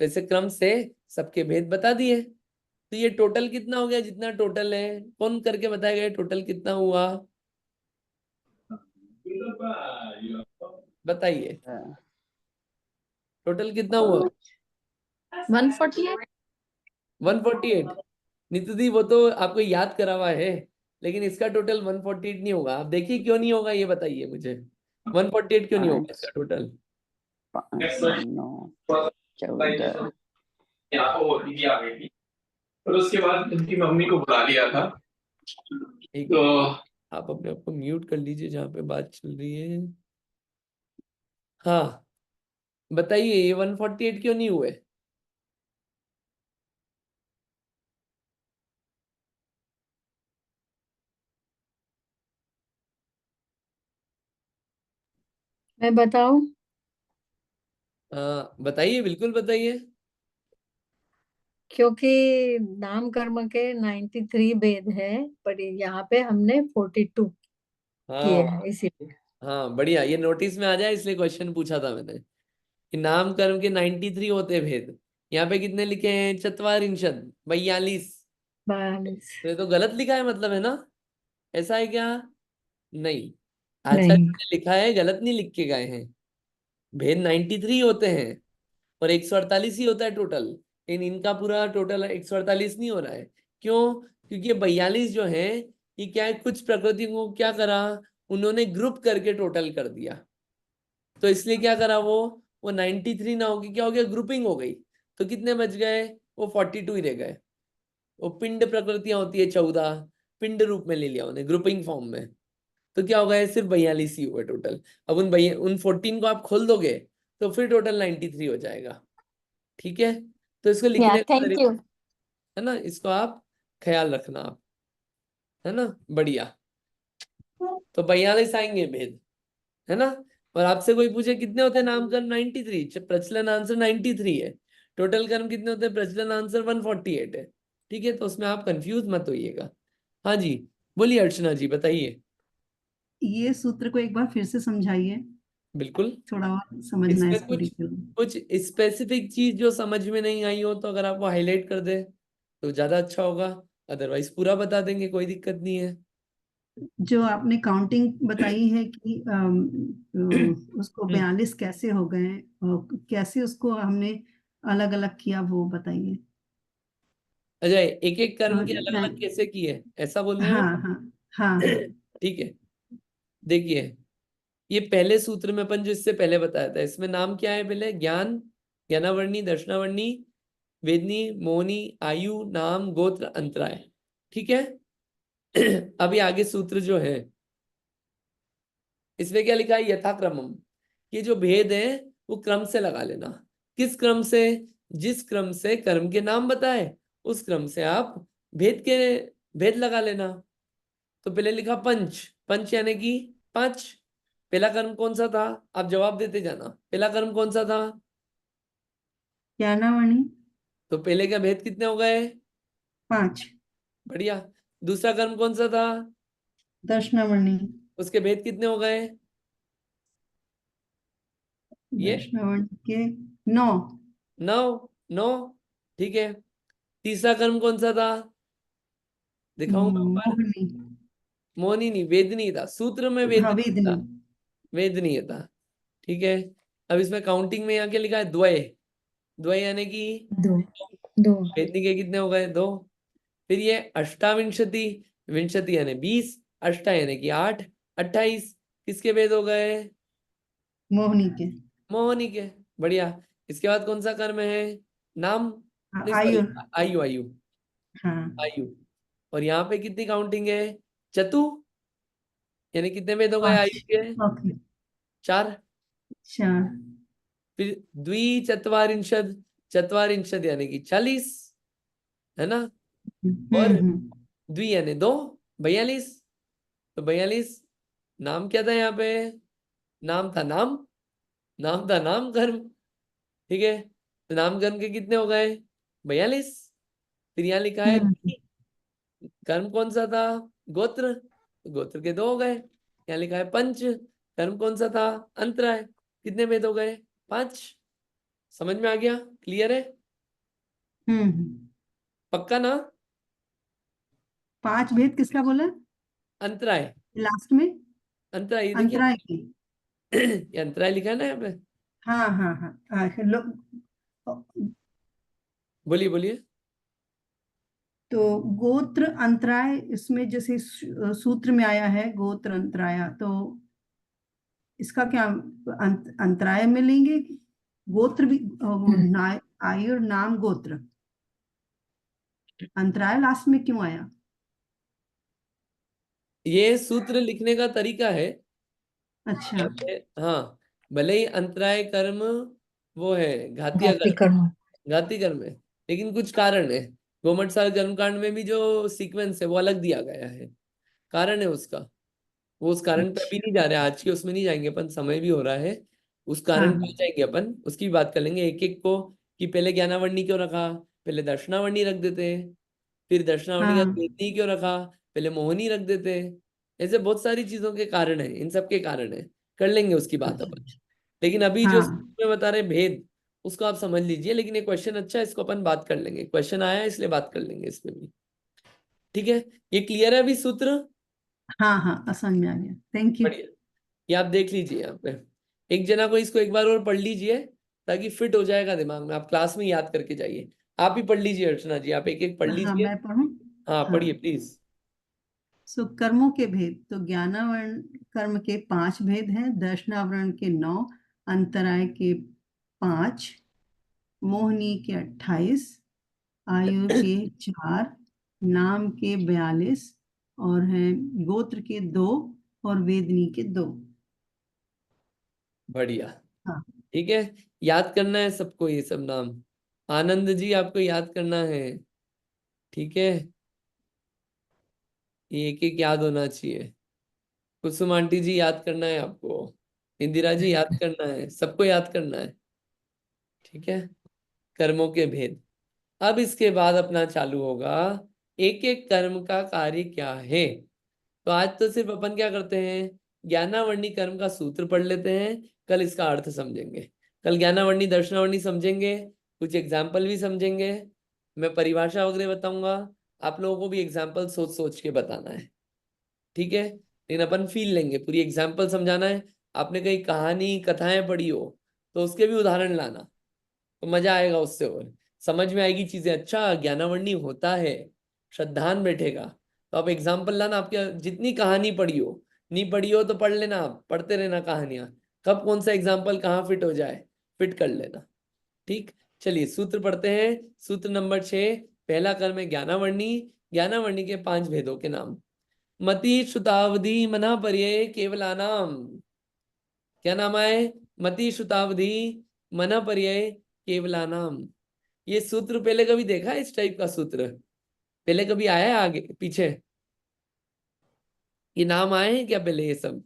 वैसे क्रम से सबके भेद बता दिए। तो ये टोटल कितना हो गया? जितना टोटल है, कौन करके बताएगा ये टोटल कितना हुआ? बताइए टोटल कितना हुआ? 148। 148। नीतू दी वो तो आपको याद करा हुआ है, लेकिन इसका टोटल 148 नहीं होगा। आप देखिए क्यों नहीं होगा, ये बताइए मुझे। 148 क्यों नहीं होगा 5 इसका टोटल? 5 9 14 यहाँ को दीदी आ गई थी और उसके बाद उनकी मम्मी को बुला लिया था। एक तो आप अपने आप को म्यूट कर लीजिए जहाँ पे बात चल रही है। हाँ बताइए, ये 148 क्यों नहीं हुए? मैं बताऊं? बताइए, बिल्कुल बताइए। क्योंकि नाम कर्म के 93 भेद है, पर यहाँ पे हमने 42 किए हैं, हाँ इसीलिए। हाँ बढ़िया, ये नोटिस में आ जाए इसलिए क्वेश्चन पूछा था मैंने कि नाम कर्म के 93 होते हैं भेद। यहाँ पे कितने लिखे हैं? चत्वारिंशद, 42। 42। तो ये तो गलत लिखा है मतलब, है ना? ऐसा है क्या? नहीं, आचार्य नहीं, ने लिखा है, गलत नहीं लिख के गए हैं। भेद 93 होते हैं और 148 ही होता है टोटल, लेकिन इनका पूरा टोटल 148 नहीं हो रहा है। क्यों? क्योंकि ये 42 जो है, ये क्या है, कुछ प्रकृतियों को क्या करा, उन्होंने ग्रुप करके टोटल कर दिया। तो इसलिए क्या करा, वो 93 ना होगी, क्या हो गया, ग्रुपिंग हो गई। तो कितने बच गए? वो 42 ही रह गए। वो पिंड प्रकृतियां होती है 14, पिंड रूप में ले लिया उन्हें, ग्रुपिंग फॉर्म में। तो क्या होगा, सिर्फ 42 ही हुए टोटल। अब उन 14 को आप खोल दोगे तो फिर टोटल 93 हो जाएगा। ठीक है, तो इसको या लिखने का थैंक तरीका यू। है ना, इसको आप ख्याल रखना आप, है ना? बढ़िया। तो 42 आएंगे भेद, है ना? और आपसे कोई पूछे कितने होते हैं नामकरण, 93, प्रचलन आंसर 93 है। टोटल कर्म कितने होते हैं, प्रचलन आंसर 148 है। ठीक है, तो उसमें आप कंफ्यूज मत होइएगा। हाँ जी, बोलिए अर्चना जी, बताइए। ये सूत्र को एक बार फिर से समझाइए, बिल्कुल। थोड़ा और समझना है इसमें इसको कुछ डिटेल में। कुछ स्पेसिफिक चीज जो समझ में नहीं आई हो तो अगर आप वो हाईलाइट कर दे तो ज्यादा अच्छा होगा, अदरवाइज पूरा बता देंगे, कोई दिक्कत नहीं है। जो आपने काउंटिंग बताई है कि उसको 42 कैसे हो गए और कैसे उसको हमने अलग अलग किया, वो बताइए। अजय, एक एक कर्म के अलग अलग मैं कैसे किए, ऐसा बोल रहे हाँ हो? हाँ हाँ हाँ ठीक है, देखिए, ये पहले सूत्र में अपन जो इससे पहले बताया था, इसमें नाम क्या है पहले, ज्ञान, ज्ञानावर्णी, दर्शनावर्णी, वेदनी, मोहनी, आयु, नाम, गोत्र, अंतराय। ठीक है। अभी आगे सूत्र जो है इसमें क्या लिखा है, यथाक्रमम। ये जो भेद है वो क्रम से लगा लेना। किस क्रम से? जिस क्रम से कर्म के नाम बताए उस क्रम से आप भेद लगा लेना। तो पहले लिखा पंच, पंच यानी कि 5। पहला कर्म कौन सा था? आप जवाब देते जाना, पहला कर्म कौन सा था? ज्ञानावर्णी तो पहले का भेद कितने हो गए? 5, बढ़िया। दूसरा कर्म कौन सा था? दर्शनावर्णी उसके भेद कितने हो गए? ये दर्शनावर्णी के 9, 9, 9। ठीक है। तीसरा कर्म कौन सा था? दिखाऊंगा ऊपर। मोहिनी, मोहनी नहीं, वेदनी था, सूत्र में वेदनी हाँ था, वेदनी, वेदनीय था। ठीक है। अब इसमें काउंटिंग में यहाँ क्या लिखा है, द्वय। द्वय यानी कि 2 2। वेदनी के कितने हो गए, 2। फिर ये अष्टाविंशति, विंशति यानी 20, अष्टा यानी कि 8, 28। किसके भेद हो गए? मोहिनी के, मोहनी के। बढ़िया। इसके बाद कौन सा कर्म है? नाम, हाँ, नहीं आयु, सॉरी, आयु, आयु, हाँ आयु। और यहाँ पे कितनी काउंटिंग है? चतु, यानी कितने भेद हो गए 5, आयु के? ओके 4। 4, फिर द्विचत्वारिंशद, चत्वारिंशद यानी कि 40, है ना? और द्वि यानी 2, 42। तो 42, नाम क्या था यहाँ पे? नाम था नाम, नाम था नाम कर्म। ठीक है, तो नाम कर्म के कितने हो गए? 42। फिर यहाँ लिखा है कर्म कौन सा था? गोत्र, गोत्र के 2 हो गए। यहाँ लिखा है पंच, कर्म कौन सा था? अंतराय, कितने भेद हो गए? 5। समझ में आ गया? क्लियर है? पक्का ना? 5 भेद किसका बोला अंतराय, लास्ट में? अंतराय, ये देखिए अंतराय की, ये अंतराय लिखा है ना यहाँ पे। हाँ हाँ हाँ बोलिए बोलिए। तो गोत्र अंतराय, इसमें जैसे सूत्र में आया है गोत्र अंतराया, तो इसका क्या अंतराय में लेंगे? गोत्र भी आयु नाम गोत्र, अंतराय लास्ट में क्यों आया? ये सूत्र लिखने का तरीका है। अच्छा, हाँ, भले ही अंतराय कर्म वो है घातीय घाती कर्म, कर्म। घाती कर्म है, लेकिन कुछ कारण है। गोमटसार कर्मकांड में भी जो सीक्वेंस है वो अलग दिया गया है, कारण है उसका। वो उस कारण पे अभी नहीं जा रहे, आज के उसमें नहीं जाएंगे अपन, समय भी हो रहा है। उस कारण हाँ पे जाएंगे अपन, उसकी भी बात कर लेंगे एक एक को, कि पहले ज्ञानावरणी क्यों रखा, पहले दर्शनावरणी रख देते, फिर दर्शनावरणी का हाँ वेदनी क्यों रखा, पहले मोहनी रख देते। ऐसे बहुत सारी चीजों के कारण है, इन सब के कारण है, कर लेंगे उसकी बात अपन। लेकिन अभी जो हाँ मैं बता रहे भेद, उसको आप समझ लीजिए। लेकिन ये क्वेश्चन अच्छा है, इसको अपन बात कर लेंगे, क्वेश्चन आया है इसलिए बात कर लेंगे इस पे भी। ठीक है, ये क्लियर है अभी सूत्र? हाँ हाँ, समझ में आ गया, थैंक यू। बढ़िया, ये आप देख लीजिए यहाँ पे। एक जना को इसको एक बार और पढ़ लीजिए, ताकि फिट हो जाएगा दिमाग में, आप क्लास में याद करके जाइए। आप ही पढ़ लीजिए अर्चना जी, आप एक एक पढ़ हाँ, लीजिए। मैं पढ़ूं? हाँ हाँ, पढ़िए प्लीज। सो कर्मों के भेद, तो ज्ञानावरण कर्म के 5 भेद हैं, दर्शनावरण के 9, अंतराय के 5, मोहनी के 28, आयु के 4, नाम के 42, और है गोत्र के 2 और वेदनी के 2। बढ़िया, हाँ ठीक है, याद करना है सबको ये सब नाम। आनंद जी आपको याद करना है, ठीक है, ये एक एक याद होना चाहिए। कुसुम आंटी जी याद करना है आपको, इंदिरा जी याद करना है, सबको याद करना है। ठीक है, कर्मों के भेद। अब इसके बाद अपना चालू होगा एक एक कर्म का कार्य क्या है। तो आज तो सिर्फ अपन क्या करते हैं, ज्ञानावर्णी कर्म का सूत्र पढ़ लेते हैं, कल इसका अर्थ समझेंगे। कल ज्ञानावर्णी दर्शनावर्णी समझेंगे, कुछ एग्जाम्पल भी समझेंगे, मैं परिभाषा वगैरह बताऊंगा। आप लोगों को भी एग्जाम्पल सोच सोच के बताना है, ठीक है। लेकिन अपन फील लेंगे, पूरी एग्जाम्पल समझाना है। आपने कहीं कहानी कथाएं पढ़ी हो तो उसके भी उदाहरण लाना, तो मजा आएगा उससे, और समझ में आएगी चीजें। अच्छा ज्ञानावर्णी होता है, श्रद्धान बैठेगा। तो आप एग्जाम्पल लाना, आपके जितनी कहानी पढ़ी हो, नहीं पढ़ी हो तो पढ़ लेना, आप पढ़ते रहना कहानियां, कब कौन सा एग्जाम्पल कहाँ फिट हो जाए, फिट कर लेना। ठीक, चलिए सूत्र पढ़ते हैं। सूत्र नंबर 6, पहला कर्म है ज्ञानावर्णी। ज्ञानावर्णी के 5 भेदों के नाम। मति श्रुतावधि मना पर्याय केवलानाम। क्या नाम आए? मति श्रुतावधि मना पर्याय केवलानाम। ये सूत्र पहले कभी देखा है? इस टाइप का सूत्र पहले कभी आया है आगे पीछे? ये नाम आए हैं क्या पहले ये सब?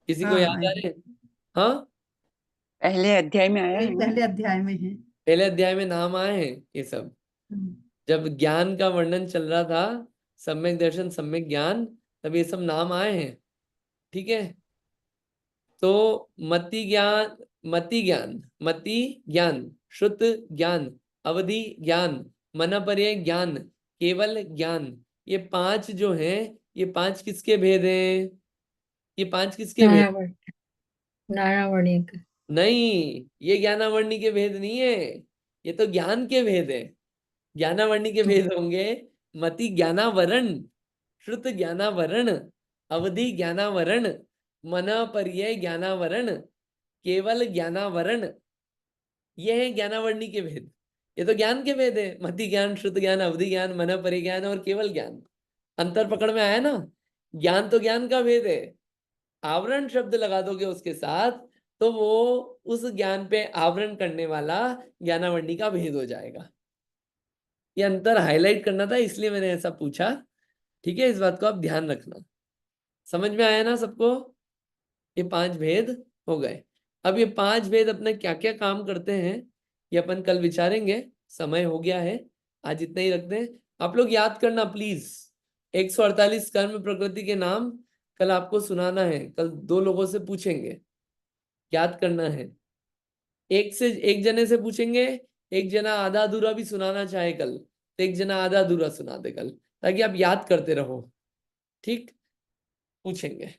किसी को हाँ याद आ रहे हैं? हाँ, पहले अध्याय में आया है ना। पहले अध्याय में है। पहले अध्याय में नाम आए हैं ये सब, जब ज्ञान का वर्णन चल रहा था, सम्यक दर्शन सम्यक ज्ञान, तब ये सब नाम आए हैं। ठीक है, तो मति ज्ञान, मति ज्ञान, मति ज्ञान, श्रुत ज्ञान, अवधि ज्ञान, मनपर्य ज्ञान, केवल ज्ञान, ये 5 जो हैं, ये 5 किसके भेद हैं? ये 5 किसके भेद? नारायण, नारायणी का। नहीं, ये ज्ञानावर्णी के भेद नहीं है, ये तो ज्ञान के भेद है। ज्ञानावर्णी के भेद होंगे मति ज्ञानावरण, श्रुत ज्ञानावरण, अवधि ज्ञानावरण, मन पर्यय ज्ञानावरण, केवल ज्ञानावरण। ये है ज्ञानावर्णी के भेद। ये तो ज्ञान के भेद है, मति ज्ञान, श्रुत ज्ञान, अवधि ज्ञान, मन पर्यय ज्ञान और केवल ज्ञान। अंतर पकड़ में आया ना? ज्ञान तो ज्ञान का भेद है, आवरण शब्द लगा दोगे उसके साथ तो वो उस ज्ञान पे आवरण करने वाला ज्ञानावर्णी का भेद हो जाएगा। ये अंतर हाईलाइट करना था, इसलिए मैंने ऐसा पूछा। ठीक है, इस बात को आप ध्यान रखना। समझ में आया ना सबको? ये 5 भेद हो गए। अब ये 5 भेद अपने क्या क्या काम करते हैं, ये अपन कल विचारेंगे। समय हो गया है, आज इतना ही रखते हैं। आप लोग याद करना प्लीज, 148 कर्म प्रकृति के नाम कल आपको सुनाना है, कल 2 लोगों से पूछेंगे, याद करना है। एक जने से पूछेंगे, एक जना आधा अधूरा भी सुनाना चाहे कल तो एक जना आधा अधूरा सुना दे कल, ताकि आप याद करते रहो। ठीक, पूछेंगे।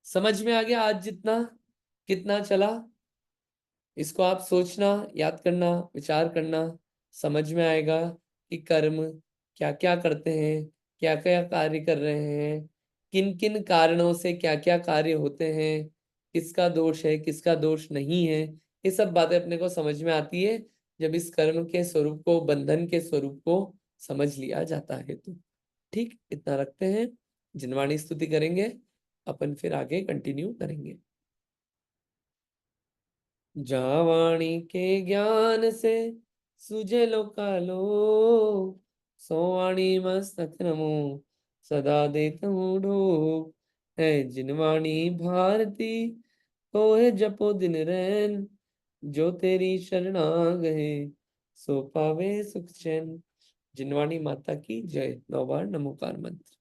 समझ में आ गया आज जितना कितना चला? इसको आप सोचना, याद करना, विचार करना, समझ में आएगा कि कर्म क्या क्या करते हैं, क्या क्या कार्य कर रहे हैं, किन किन कारणों से क्या क्या कार्य होते हैं, किसका दोष है किसका दोष नहीं है, ये सब बातें अपने को समझ में आती है जब इस कर्म के स्वरूप को, बंधन के स्वरूप को समझ लिया जाता है। तो ठीक, इतना रखते हैं, जिनवाणी स्तुति करेंगे, अपन फिर आगे कंटिन्यू करेंगे। जावाणी के ज्ञान से सुझे लोकालो, सोवाणी मस्तक नमो सदा देता हूँ ढोक, है जिनवाणी भारती को है जपो दिन रैन, जो तेरी शरणा गए सो पावे सुख चैन। जिनवाणी माता की जय। 9 बार नमोकार मंत्र।